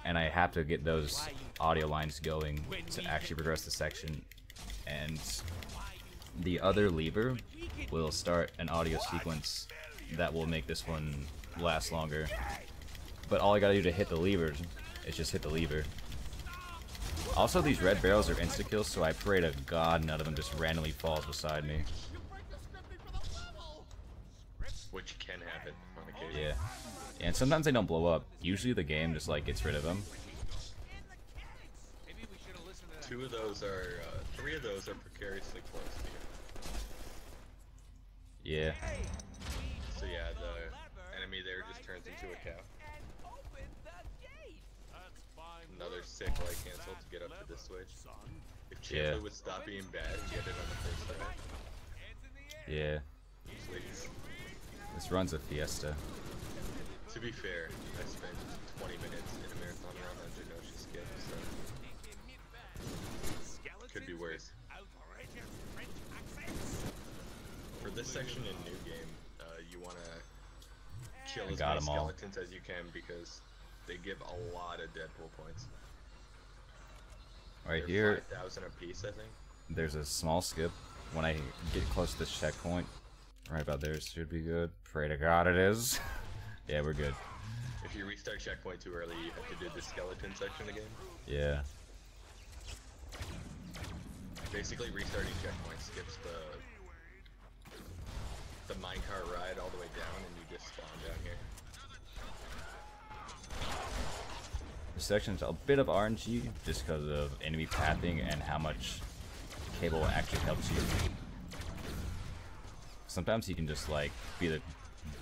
And I have to get those audio lines going to actually progress the section. And the other lever will start an audio sequence that will make this one last longer. But all I gotta do to hit the levers is just hit the lever. Also, these red barrels are insta-kills, so I pray to God none of them just randomly falls beside me. Which can happen on occasion. Yeah. And sometimes they don't blow up. Usually the game just like gets rid of them. Three of those are precariously close to you. Yeah. So yeah, the enemy there just turns into a cow. Another sick light cancel to get up to the switch. If Champloo would stop being bad and get it on the first try. Yeah. Please. This run's a fiesta. To be fair, I spent 20 minutes in a marathon run on Genosha skip, so could be worse. For this section in New Game, you want to kill as many skeletons as you can because they give a lot of Deadpool points. Right They're here, 5,000 a piece, I think. there's a small skip. When I get close to this checkpoint, right about there should be good. Pray to God it is. Yeah, we're good. If you restart checkpoint too early, you have to do the skeleton section again. Yeah. Basically, restarting checkpoint skips the minecart ride all the way down, and you just spawn down here. This section's a bit of RNG, just because of enemy pathing and how much Cable actually helps you. Sometimes he can just like be the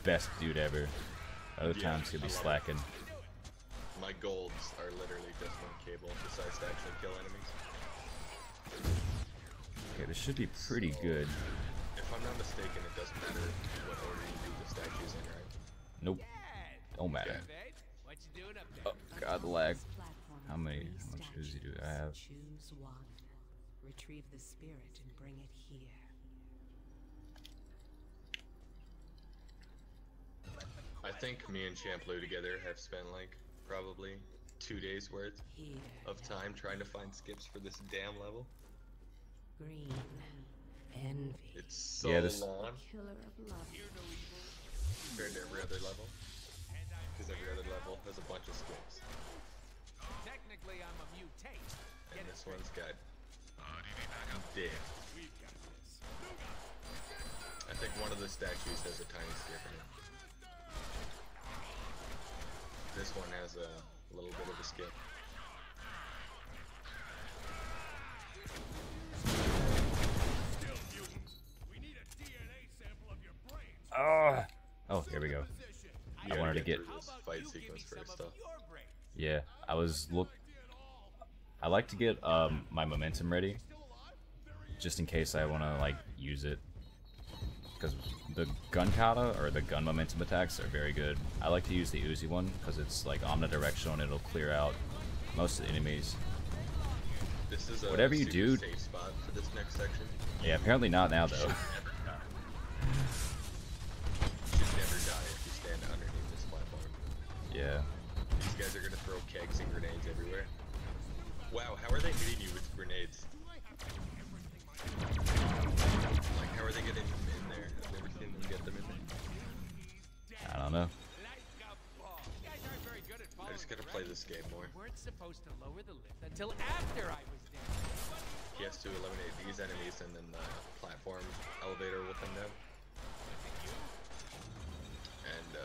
best dude ever. Other times he'll be slacking. My golds are literally just when Cable decides to actually kill enemies. Okay, this should be pretty good. If I'm not mistaken, it doesn't matter what order you do the statues in, right? Nope. Don't matter. Oh God, the lag. How much Uzi do I have? Choose one. Retrieve the spirit and bring it here. I think me and Champloo together have spent like probably 2 days worth of time trying to find skips for this damn level. Green. Envy. It's so Yeah, this- long Killer of love. compared to every other level. Because every other level has a bunch of skips. Technically, I'm a mutate. And this one's got dick. I think one of the statues has a tiny skip in it. This one has a little bit of a skip. Oh, here we go. You I wanted to gotta get. through this fight sequence first, though. Yeah, I like to get my momentum ready, just in case I want to like use it. Because the gun kata or the gun momentum attacks are very good. I like to use the Uzi one because it's like omnidirectional and it'll clear out most of the enemies. This is a Whatever you super do. safe spot for this next section. Yeah, apparently not now though. You should never die if you stand underneath this platform. Yeah. These guys are gonna throw kegs and grenades everywhere. Wow, how are they hitting you with grenades? Like, how are they getting in supposed to lower the lift until after I was dead. He has to eliminate these enemies, and then the platform elevator will come down. And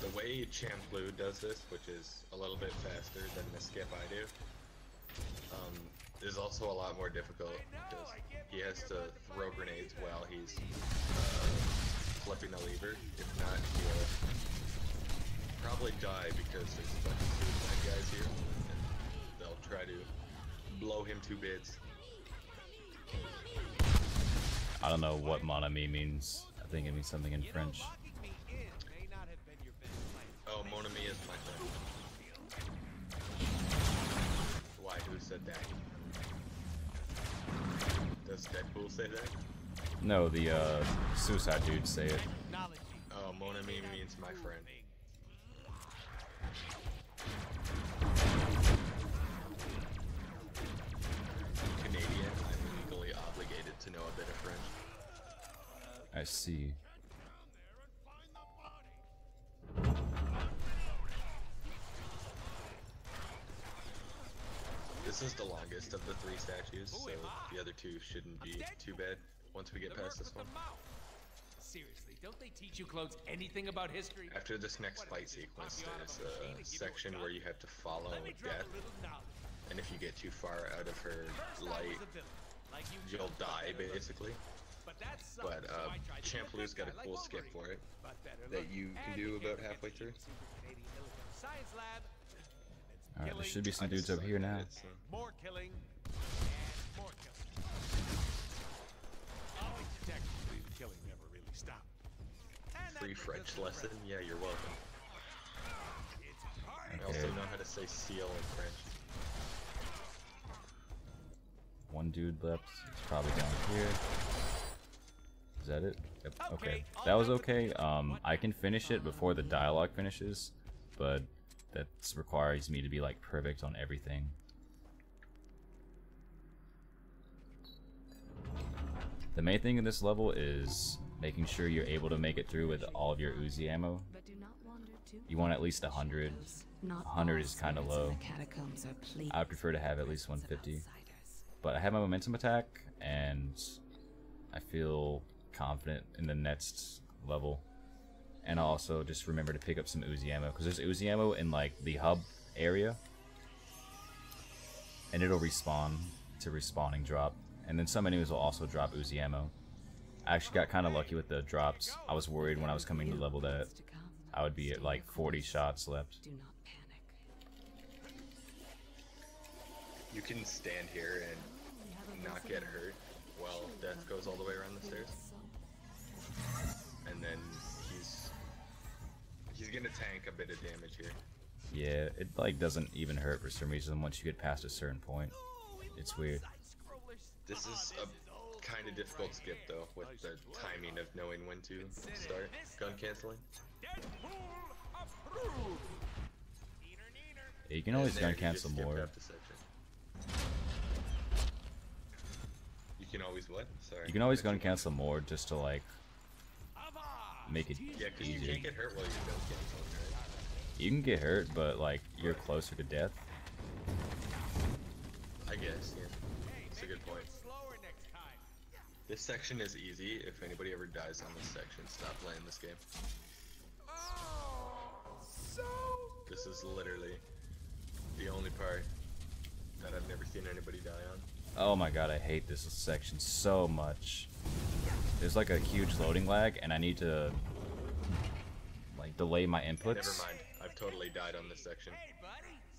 the way Champloo does this, which is a little bit faster than the skip I do, is also a lot more difficult because he has to throw grenades while he's flipping the lever. If not, he'll probably die because there's a bunch of suicide guys here, and they'll try to blow him to bits. I don't know what mon ami means. I think it means something in French. Oh, mon ami is my friend. Why? Who said that? Does Deadpool say that? No, the suicide dudes say it. Oh, mon ami means my friend. Canadian, I'm legally obligated to know a bit of French. I see. This is the longest of the 3 statues, so the other 2 shouldn't be too bad once we get past this one. Seriously, don't they teach you clones anything about history? After this next fight sequence, there's a section where you have to follow Death, and if you get too far out of her light, you'll die, basically. But Champloo's got a cool skip for it that you can do about halfway through. Alright, there should be some dudes over here now. More killing and more killing. Oh, technically the killing never really stopped. Free French lesson? Yeah, you're welcome. I also know how to say seal in French. One dude left. It's probably down here. Is that it? Yep. Okay. That was okay. I can finish it before the dialogue finishes, but that requires me to be like perfect on everything. The main thing in this level is making sure you're able to make it through with all of your Uzi ammo. You want at least 100. 100 is kind of low. I prefer to have at least 150. But I have my momentum attack, and I feel confident in the next level. And also just remember to pick up some Uzi ammo, because there's Uzi ammo in like the hub area, and it'll respawn to respawning drop. And then some enemies will also drop Uzi ammo. I actually got kind of lucky with the drops. I was worried when I was coming to the level that I would be at like 40 shots left. You can stand here and not get hurt while Death goes all the way around the stairs. And then he's gonna tank a bit of damage here. Yeah, it like doesn't even hurt for some reason once you get past a certain point. It's weird. This is a kind of difficult skip though, with the timing of knowing when to start gun canceling. Yeah, you can always gun cancel more. You can always what? Sorry. You can always gun cancel more just to like make it yeah, because you easier. can't get hurt while you're gun canceling, right? You can get hurt, but like you're closer to death. I guess, yeah. That's a good point. This section is easy. If anybody ever dies on this section, stop playing this game. This is literally the only part that I've never seen anybody die on. Oh my god, I hate this section so much. There's like a huge loading lag, and I need to like delay my inputs. Never mind, I've totally died on this section.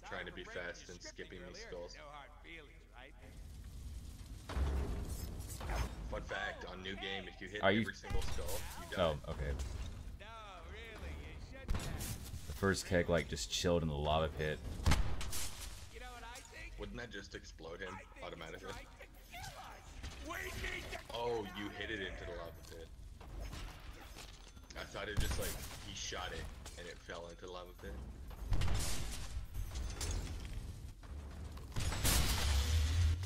Trying to be fast and skipping these skulls. Fun fact, on new game, if you hit every single skull, you die. Oh, okay. The first keg like just chilled in the lava pit. Wouldn't that just explode him automatically? Oh, you hit it into the lava pit. I thought it just like, he shot it and it fell into the lava pit.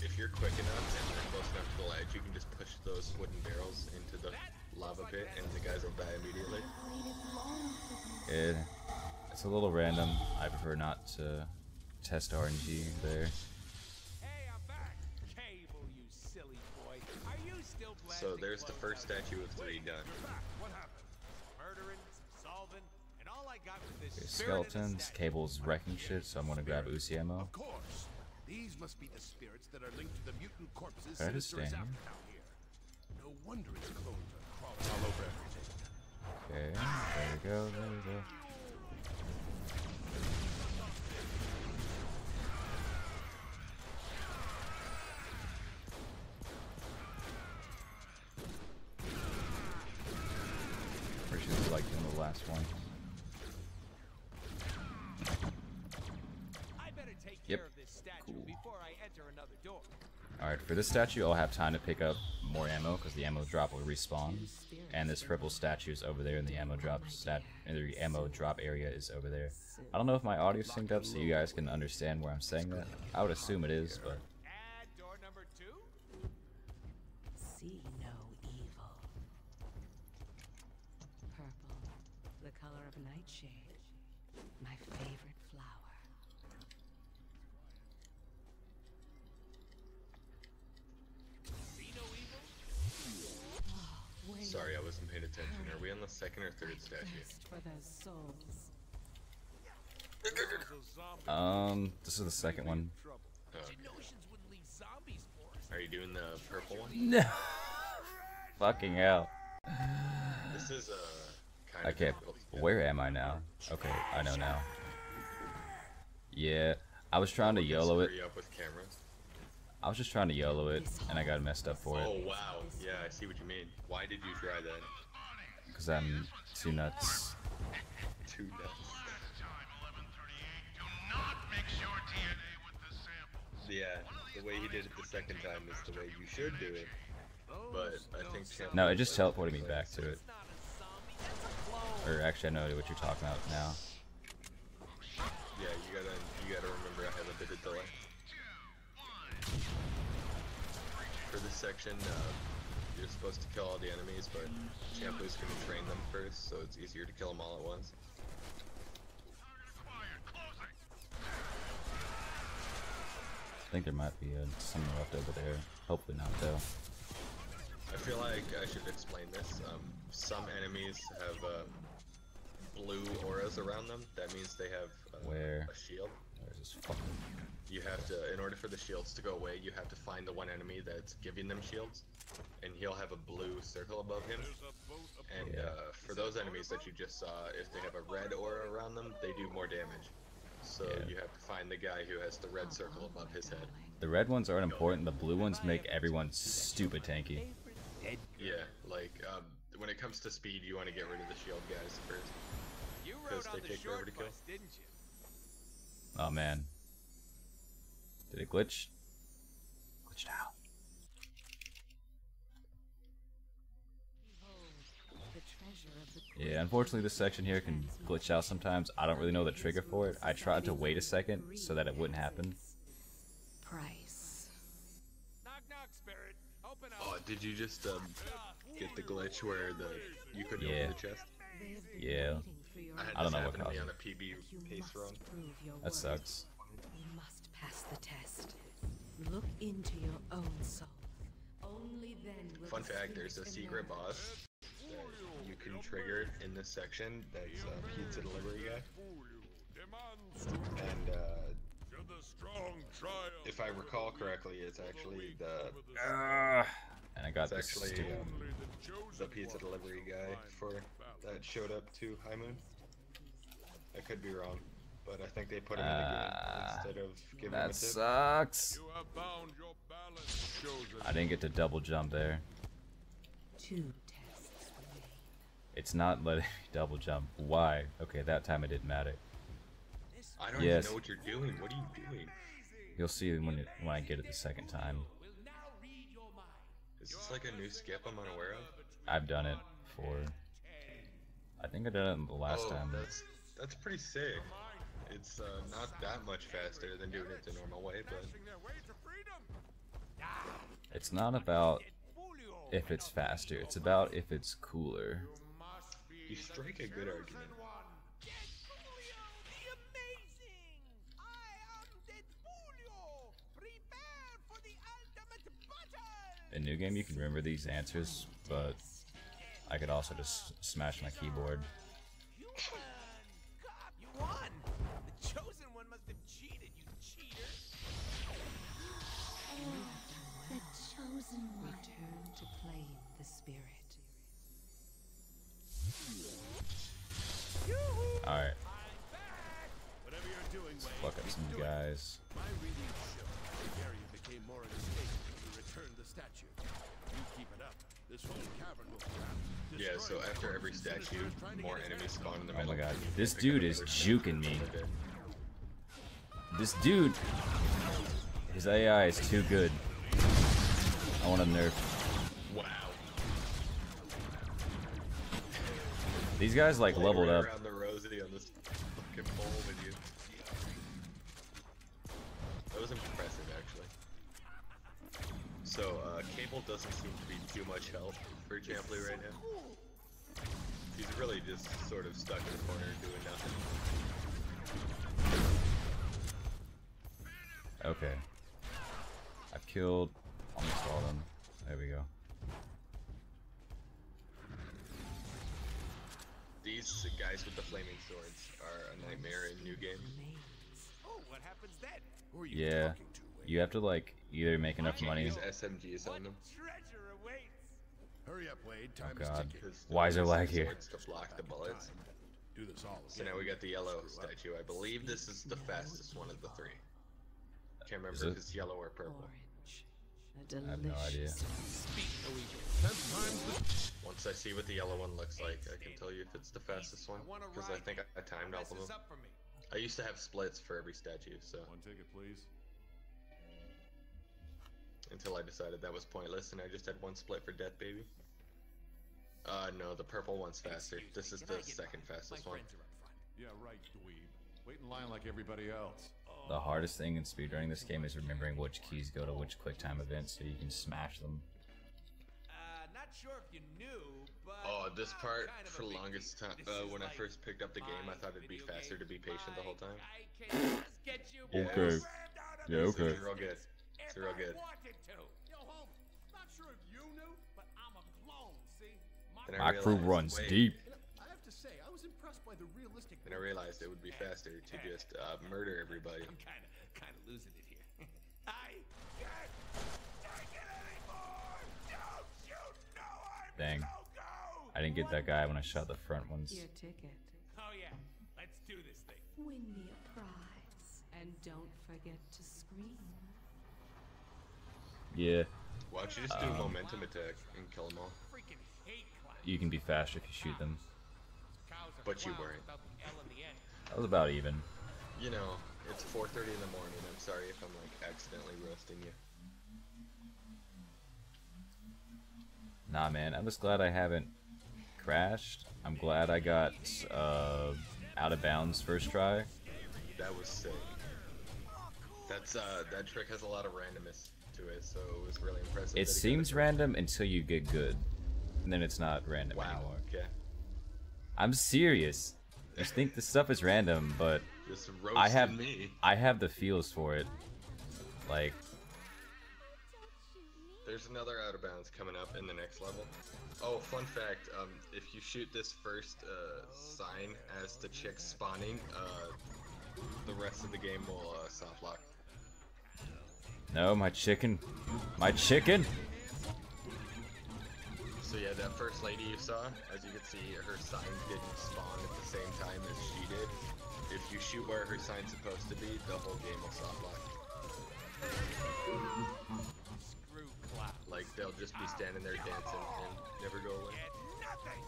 If you're quick enough and you're close enough to the ledge, you can just push those wooden barrels into the lava pit and the guys will die immediately. It's a little random. I prefer not to test RNG there. Hey, I'm back. Cable, you silly boy. Are you still So there's the first statue of 3 done. What happened? Murdering, solving, and all I got was this Okay, spirit of the skeletons, statue. Cable's wrecking shit, so I'm gonna grab Uzi ammo. Of course. These must be the spirits that are linked to the mutant corpses Can I just Sinister is stand after down here. No wonder its clones are crawling all over everything. Okay, there we go, there we go. Pretty sure it's like in the last one. I better take Yep. care of this statue Cool. before I enter another door. Alright, for this statue, I'll have time to pick up more ammo because the ammo drop will respawn. And this purple statue is over there, and the ammo drop area is over there. I don't know if my audio's synced up so you guys can understand where I'm saying that. I would assume it is, but Add door number 2. See no evil. Purple, the color of nightshade. My favorite flower. See no evil? Wait, Sorry, I wasn't paying attention. Are we on the 2nd or 3rd statue? thirst for those souls. this is the second one. Oh, Notions wouldn't leave zombies for us. are you doing the purple one? No. Fucking hell. This is kind of Okay, difficult to get. where am I now? Okay, I know now. Yeah, I was trying to Can YOLO it. screw you up with cameras. I was just trying to YOLO it, and I got messed up for it. Oh wow, yeah, I see what you mean. Why did you try that? Because I'm too nuts. Too nuts. Yeah, the way he did it the second time is the way you should do it. But I think No, it just teleported me back to it. Not a zombie, that's a clone. Or actually, I know what you're talking about now. Yeah, you gotta remember I have a bit of delay. For this section, you're supposed to kill all the enemies, but Champloo's gonna train them first, so it's easier to kill them all at once. I think there might be something left over there. Hopefully not, though. I feel like I should explain this. Some enemies have blue auras around them. That means they have Where? a shield. There's this fucking... You have to, in order for the shields to go away, you have to find the one enemy that's giving them shields, and he'll have a blue circle above him. And for those enemies that you just saw, if they have a red aura around them, they do more damage. So Yeah. you have to find the guy who has the red circle above his head. The red ones aren't important, the blue ones make everyone stupid tanky. Yeah, like, when it comes to speed, you want to get rid of the shield guys first. You Because rode they on the take forever short to kill. bus, didn't you? Oh man. Did it glitch? Glitched out. The treasure of the Yeah, unfortunately this section here can glitch out sometimes. I don't really know the trigger for it. I tried to wait a second so that it wouldn't happen. price. Knock knock, spirit. Open up. Oh, did you just get the glitch where you couldn't Yeah. open the chest? They have been Yeah. waiting for your I had I don't this know what happen to me caused on a PB You pace must run. prove your That worth. sucks. You must pass the test. Look into your own soul. Only then will Fun the fact, there's a spirit secret emerge. boss that you can trigger in this section that's a pizza delivery guy. And if I recall correctly, it's actually And I got it's this actually stupid... the pizza delivery guy that showed up to High Moon. I could be wrong, but I think they put him in the game instead of giving him a That tip. sucks. I didn't get to double jump there. 2 tests remain. It's not letting me double jump. Why? Okay, that time it didn't matter. I don't Yes. even know what you're doing. What are you doing? You'll see when I get it the second time. Is this like a new skip I'm unaware of? I've done it before. I think I did it the last time. That's pretty sick. It's not that much faster than doing it the normal way, but It's not about if it's faster, it's about if it's cooler. you strike a good argument. Deadpool, the amazing! I am in New Game you can remember these answers, but I could also just smash my keyboard. You won! The chosen one must have cheated, you cheater! The chosen one. Return to claim the spirit. Alright, Whatever you're doing, let's Wade, fuck up some guys. my readings show the area became more unstable when you returned the statue. You keep it up, this whole cavern will collapse. Yeah, so after every statue, more enemies spawn in the Oh middle. my god, You this pick up dude is another juking statue me. and they're dead. This dude, his AI is too good. I want to nerf. Wow. These guys like leveled Right up. around the rosy on this fucking pole with you. That was impressive, actually. So, Cable doesn't seem to be too much help for Champloo right now. He's really just sort of stuck in the corner doing nothing. Okay. I've killed almost all of them. There we go. These guys with the flaming swords are a nightmare in New Game. Oh, what happens then? Who are you Yeah. talking to, Wade? You have to like either make enough money. Use SMGs on them. Treasure awaits! Hurry up, Wade. Oh Time is god. ticking. Why is there lag here? Swords to block the bullets. Do this all So again. now we got the yellow statue. I believe this is the fastest one of the three. Can't Is remember it? if it's yellow or purple. Orange. A I have no idea. delicious Once I see what the yellow one looks like, I can tell you if it's the fastest one. Because I think I timed all of Messes them. up for me. I used to have splits for every statue, so One ticket, please. until I decided that was pointless and I just had one split for Death Baby. No, the purple one's faster. This is the second fastest one. Yeah, right, dweeb. Wait in line like everybody else. The hardest thing in speedrunning this game is remembering which keys go to which quick time events so you can smash them. Not sure if you knew, but Oh, this I'm part, kind of for a the big longest time, This is when I like first picked up the game, I thought it'd be video faster to be game. patient the whole time. I can just get you Yeah, Okay. it's- rammed out of Yeah, this okay. It's real good. It's if real I good. wanted to. Yo, Holmes, not sure if you knew, but I'm a clone, see? Then My crew realized, runs wait, deep. I have to say, I was impressed by the realistic. Then I realized it would be faster to just murder everybody. I'm kind of losing it here. I can't take it anymore. Don't you know I'm Dang. go? I didn't get that guy when I shot the front ones. your ticket. Oh yeah, let's do this thing. Win me a prize. And don't forget to scream. Yeah, Why don't you just do a momentum attack and kill them all? Freaking hate clowns. you can be faster if you shoot them. Cows are But you clowns weren't. without the L in the end. That was about even. You know, it's 4:30 in the morning. I'm sorry if I'm like accidentally roasting you. Nah, man, I'm just glad I haven't crashed. I'm glad I got out of bounds first try. That was sick. That's that trick has a lot of randomness to it, so it was really impressive. that It he got seems first. random until you get good, and then it's not random Wow. anymore. Okay. I'm serious. You think this stuff is random, but Just I have roasting me. I have the feels for it. Like, There's another out of bounds coming up in the next level. Oh, fun fact, if you shoot this first sign as the chick spawning, the rest of the game will soft lock. no, my chicken, my chicken. So yeah, that first lady you saw, as you can see, her sign didn't spawn at the same time as she did. If you shoot where her sign's supposed to be, the whole game will soft lock. Screw clowns. Like, they'll just be standing there dancing and never go away. Get nothing.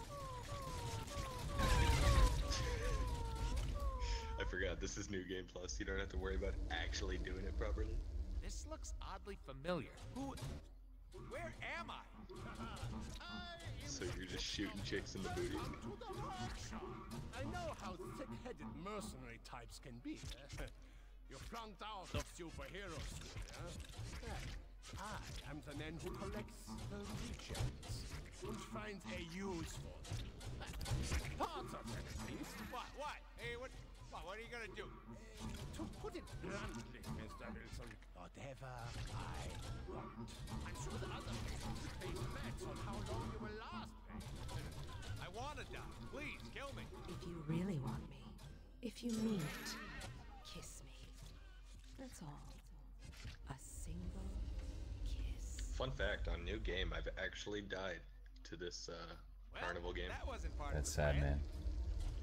I forgot, this is New Game Plus. You don't have to worry about actually doing it properly. This looks oddly familiar. Where am I? So you're just shooting chicks in the booty. I know how thick-headed mercenary types can be. You flunked out of superhero school, huh? I am the ninja who collects the rejects, which finds a use for them. Parts of them, at least. What? Hey, what are you gonna do? To put it bluntly, Mr. Wilson, whatever I want. I'm sure the other things filming. If you really want me, if you mean it, kiss me. That's all. A single kiss. Fun fact, on new game, I've actually died to this Well, carnival game. That wasn't part That's of the sad, plan. man.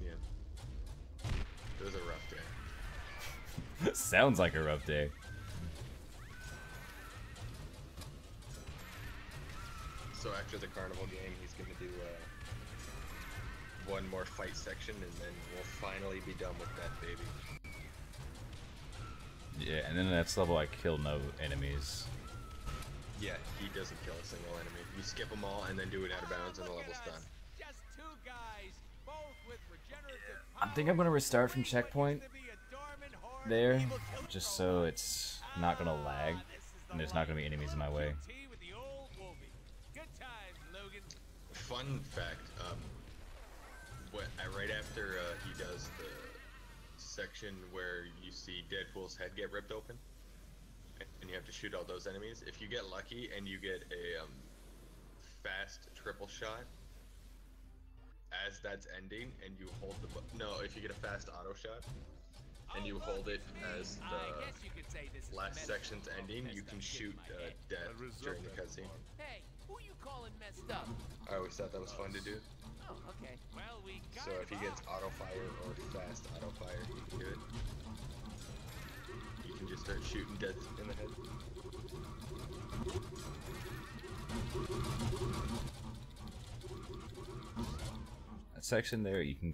Yeah. It was a rough day. Sounds like a rough day. So after the carnival game, he's gonna do one more fight section, and then we'll finally be done with that baby. Yeah, and then the next level I kill no enemies. Yeah, he doesn't kill a single enemy. You skip them all, and then do it out of bounds, and the Look level's at done. us, just two guys, both with regenerative I think I'm gonna restart from powers, what checkpoint used to be a dormant horde there, of evil killers. just so it's not gonna lag, This is the and there's not gonna be life. enemies in my way. Tea with the old Wolvie. Good times, Logan. Fun fact, right after he does the section where you see Deadpool's head get ripped open, and you have to shoot all those enemies, if you get lucky and you get a fast triple shot, as that's ending, and you hold the no, if you get a fast auto shot, and you hold it as I the guess you could say this is last messed section's up. ending, Messed you up can shit shoot in my head. death during the cutscene. Hey, who you calling messed up? I always thought that was fun to do. Oh, okay. Well, we So if he gets auto fire or fast auto fire, good. You can just start shooting death in the head. That section there, you can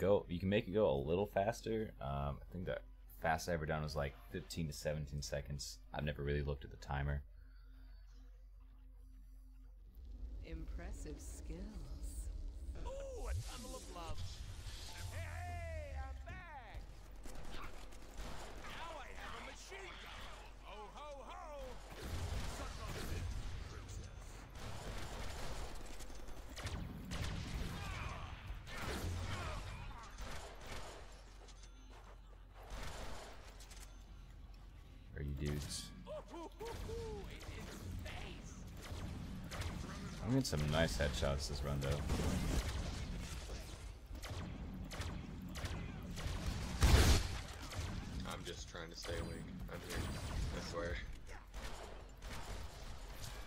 make it go a little faster. I think the fastest I ever done was like 15 to 17 seconds. I've never really looked at the timer. Impressive skills. Ooh, a tunnel of love. Hey, I'm back. Now I have a machine gun. Ho, ho, ho. Suck on it, princess. Are you dudes? It is space. I'm getting some nice headshots this run though. I'm just trying to stay awake. I'm here. I swear.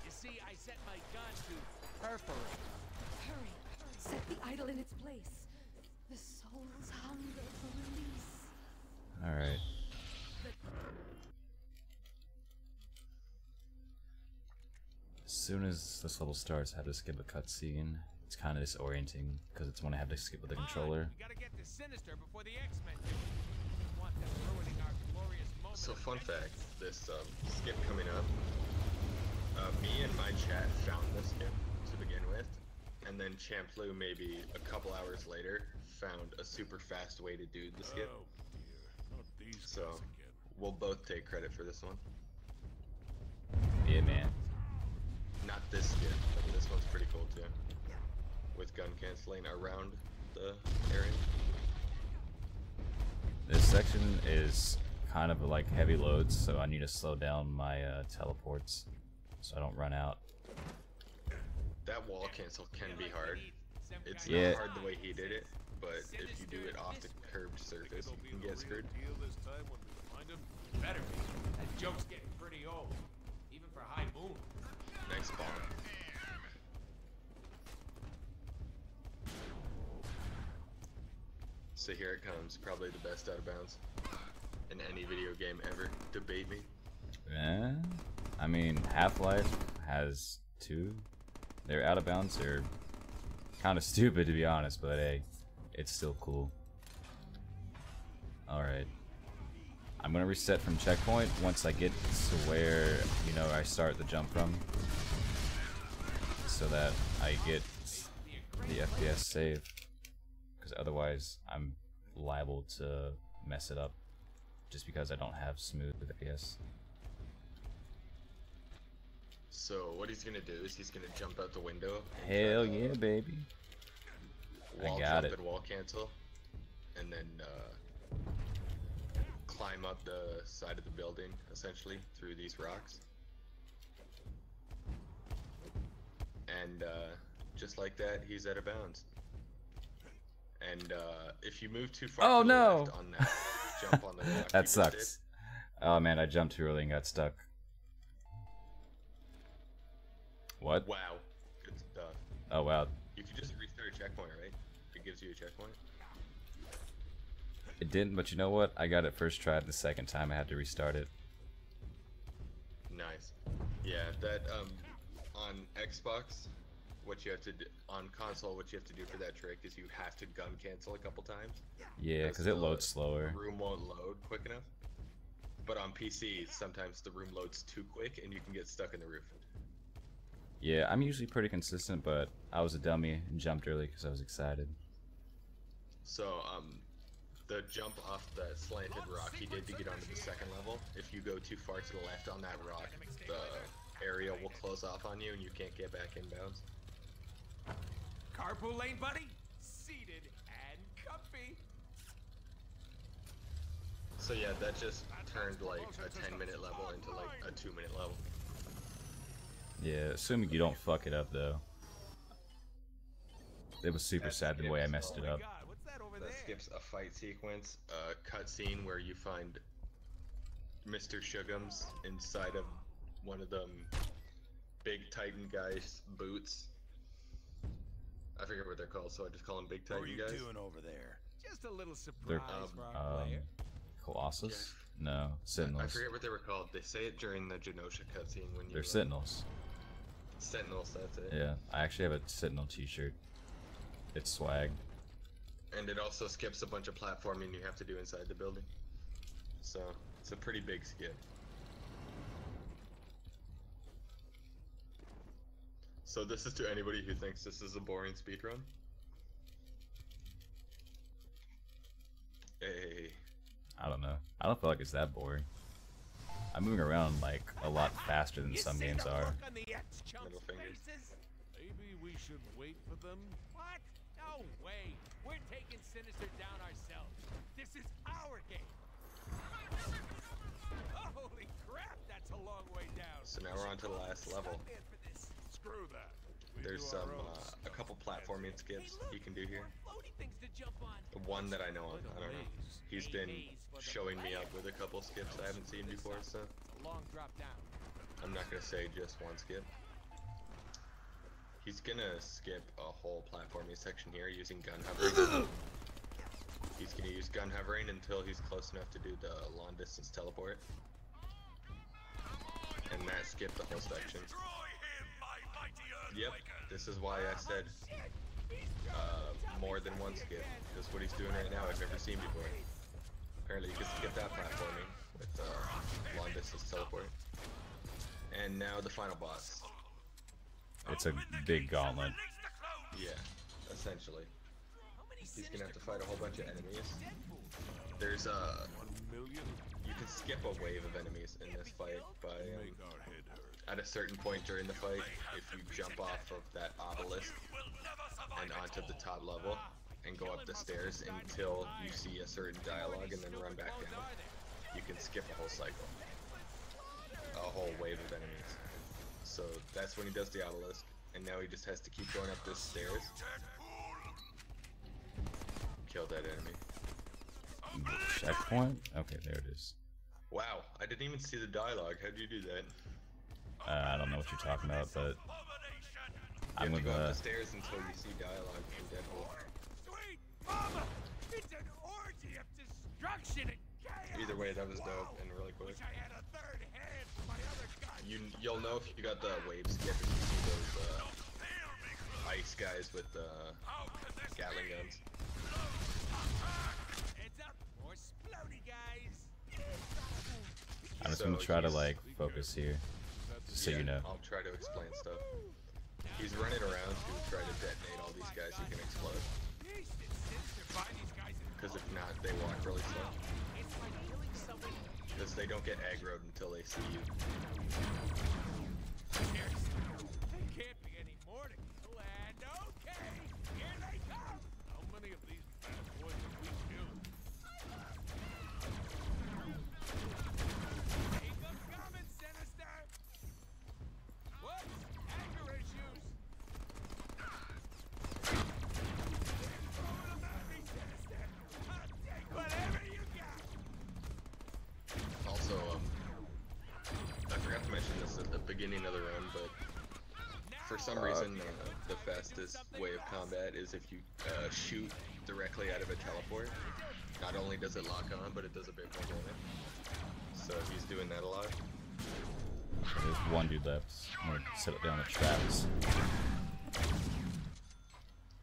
You see, I set my gun to perforate. Hurry! Set the idol in its place. The soul's hunger for release. Alright. As soon as this level starts, I have to skip a cutscene. It's kind of disorienting because it's when I have to skip with the controller. We gotta get to Sinister before the X-Men do. Don't want them ruining our glorious moment. So of fun fact, vengeance. this skip coming up, me and my chat found this skip to begin with, and then Champloo maybe a couple hours later found a super fast way to do the skip. Oh dear, not these So guys again. we'll both take credit for this one. Yeah, man. Not this skip, but this one's pretty cool too. With gun canceling around the area. This section is kind of like heavy loads, so I need to slow down my teleports so I don't run out. That wall cancel can be hard. It's Yeah. not hard the way he did it, but if you do it off the curved surface, you can get screwed. Deal this time when we find him. Better be. That joke's getting pretty old. Even for High Moon. Nice spawn. So here it comes, probably the best out of bounds in any video game ever. Debate me. I mean, Half-Life has 2. They're out of bounds. They're kind of stupid to be honest, but hey, it's still cool. Alright. I'm gonna reset from checkpoint once I get to where, you know, I start the jump from. So that I get the FPS save. Because otherwise, I'm liable to mess it up. Just because I don't have smooth FPS. So what he's gonna do is he's gonna jump out the window. and Hell try to yeah, baby. Wall I got jump it. and wall cancel, and then climb up the side of the building, essentially through these rocks. And just like that, he's out of bounds. And if you move too far Oh to the no! left on that jump on the rock, That you just sucks. Oh man, I jumped too early and got stuck. What? did. Wow, good stuff. Oh wow. You could just restart a checkpoint, right? It gives you a checkpoint. It didn't, but you know what? I got it first try. The second time I had to restart it. Nice. Yeah, that on Xbox, what you have to do on console, what you have to do for that trick is you have to gun cancel a couple times. Yeah, because it loads slower. The room won't load quick enough. But on PC, sometimes the room loads too quick and you can get stuck in the roof. Yeah, I'm usually pretty consistent, but I was a dummy and jumped early because I was excited. So, the jump off the slanted rock he did to get onto the second level, if you go too far to the left on that rock, the area will close off on you and you can't get back inbounds. Carpool lane, buddy. Seated and comfy. So yeah, that just turned like a 10-minute level into like a 2-minute level. Yeah, assuming you don't fuck it up though. It was super sad the way I messed it up. God, what's that over That there? skips a fight sequence, a cutscene where you find Mr. Shugums inside of one of them big Titan guys' boots. I forget what they're called, so I just call them Big Titan guys. over there? Just a little They're surprise for our player. Colossus? No, I Sentinels. forget what they were called. They say it during the Genosha cutscene when you. They're Sentinels. Sentinels, that's it. Yeah, I actually have a Sentinel t-shirt. It's swag. And it also skips a bunch of platforming you have to do inside the building. So, it's a pretty big skip. So this is to anybody who thinks this is a boring speedrun. Hey. I don't know. I don't feel like it's that boring. I'm moving around like a lot faster than some games are. Middle fingers. Maybe we should wait for them. What? No way. We're taking Sinister down ourselves. This is our game. Holy crap, that's a long way down. So now we're on to the last level. Stuntman for this. Screw that. We There's do our own a couple platforming skips you can do here. Floaty things to jump on. The one that I know of, I don't know. He's been showing me up with a couple skips I haven't seen before, so A long drop down. I'm not gonna say just one skip. He's gonna skip a whole platforming section here using gun hovering. He's gonna use gun hovering until he's close enough to do the long distance teleport. And that skipped the whole section. Yep, this is why I said more than one skip. Because what he's doing right now I've never seen before. Apparently you can skip that platforming with long distance teleport. And now the final boss. It's a big gauntlet. Yeah, essentially. He's gonna have to fight a whole bunch of enemies. There's you can skip a wave of enemies in this fight by at a certain point during the fight, if you jump off of that obelisk and onto the top level and go up the stairs until you see a certain dialogue and then run back down, you can skip a whole cycle. A whole wave of enemies. So that's when he does the obelisk, and now he just has to keep going up those stairs. Kill that enemy. Checkpoint? Okay, there it is. Wow, I didn't even see the dialogue. How'd you do that? I don't know what you're talking about, but You I'm have to go up gonna. the stairs until you see dialogue from Deadpool. Sweet mama! It's an orgy of destruction and chaos! Either way, that was dope and really quick. Wish I had a third hand for my other gun. You'll know if you got the wave skip if you see those ice guys with Gatling guns. Heads up, more splody guys! I'm just So gonna try to he's- like focus here, just so Yeah, you know. I'll try to explain stuff. He's running around to try to detonate all these guys who can explode. Yeesh, it's sinister by these guys in Because if not, they walk really slow. It's like killing someone. Because they don't get aggroed until they see you. Seriously, there can't be any more to kill, and okay, here they come! How many of these bad boys have we killed? Keep them coming, Sinister! Whoops, anger issues! some reason, the fastest way of combat is if you shoot directly out of a teleport. Not only does it lock on, but it does a bit more damage. So he's doing that a lot. There's one dude left. I'm gonna set down the traps.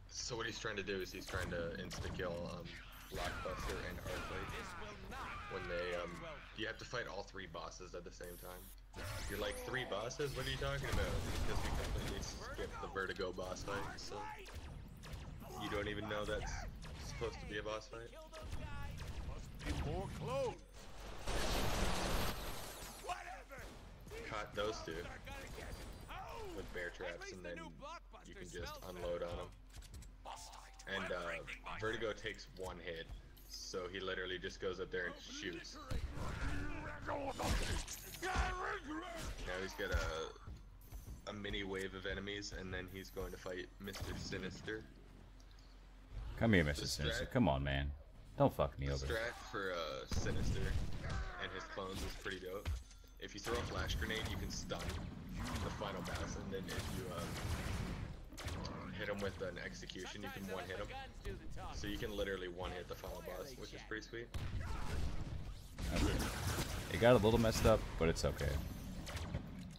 So what he's trying to do is he's trying to insta-kill Blockbuster and Arclight. When they, you have to fight all 3 bosses at the same time. You're like, 3 bosses? What are you talking about? Because we completely skipped the Vertigo boss fight, so... You don't even know that's supposed to be a boss fight? Must be more clothes. Caught those 2 with bear traps, and then you can just unload on them. And Vertigo takes 1 hit, so he literally just goes up there and shoots. Now he's got a mini wave of enemies, and then he's going to fight Mr. Sinister. Come here, Mr. Sinister. Come on, man. Don't fuck me The over. strat for Sinister and his clones is pretty dope. If you throw a flash grenade, you can stun the final boss, and then if you hit him with an execution, you can one-hit him. So you can literally one-hit the final boss, which is pretty sweet. Okay. It got a little messed up, but it's okay.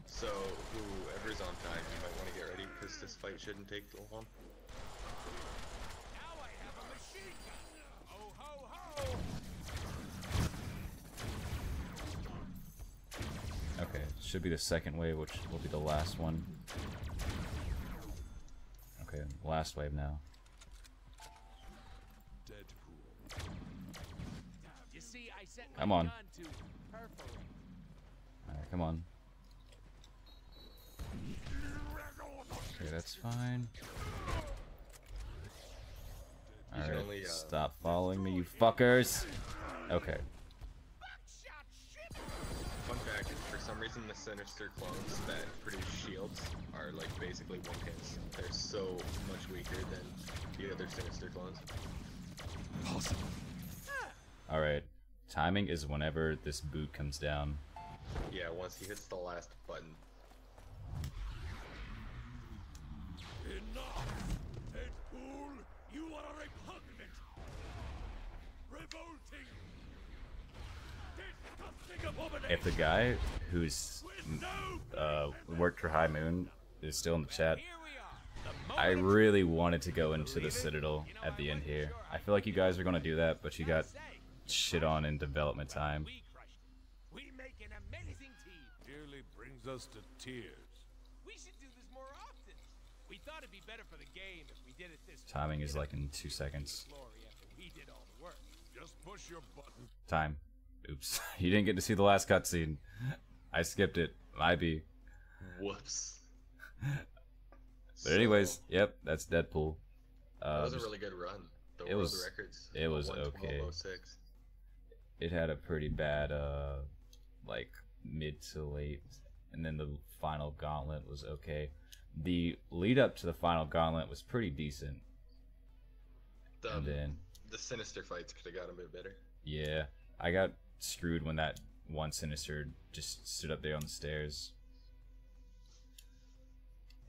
So whoever's on time, you might want to get ready, because this fight shouldn't take too long. Now I have a machine gun. Oh ho ho! Okay, should be the second wave, which will be the last one. Okay, last wave now. Deadpool. You see, I set my Come on. gun to perforate. Alright, come on. Okay, that's fine. You can Alright, only, stop following me, you fuckers! Okay. Fun fact, for some reason the Sinister clones that produce shields are like basically one-hits. They're so much weaker than the other Sinister clones. Possible. Alright. Timing is whenever this boot comes down. Yeah, once he hits the last button. Enough! Deadpool, you are repugnant! Revolting! Disgusting abomination! If the guy who's worked for High Moon is still in the chat, Here we are. I really wanted to go into the Citadel at the end here. I feel like you guys are gonna do that, but you got shit on in development time. We crushed it. We make an amazing team. Nearly brings us to tears. We should do this more often. We thought it'd be better for the game if we did it this way. Timing is like in 2 seconds. Glory after we did all the work. Just push your button. Time. Oops. You didn't get to see the last cutscene. I skipped it. Might be. Whoops. But anyways, yep, that's Deadpool. That was a really good run. The it world was- records. it was 112.06. okay. It had a pretty bad, like, mid to late, and then the final gauntlet was okay. The lead up to the final gauntlet was pretty decent, and then, The Sinister fights could have got a bit better. yeah, I got screwed when that one Sinister just stood up there on the stairs.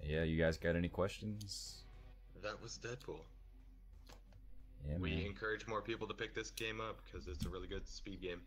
Yeah, you guys got any questions? That was Deadpool. Yeah, We man. encourage more people to pick this game up because it's a really good speed game.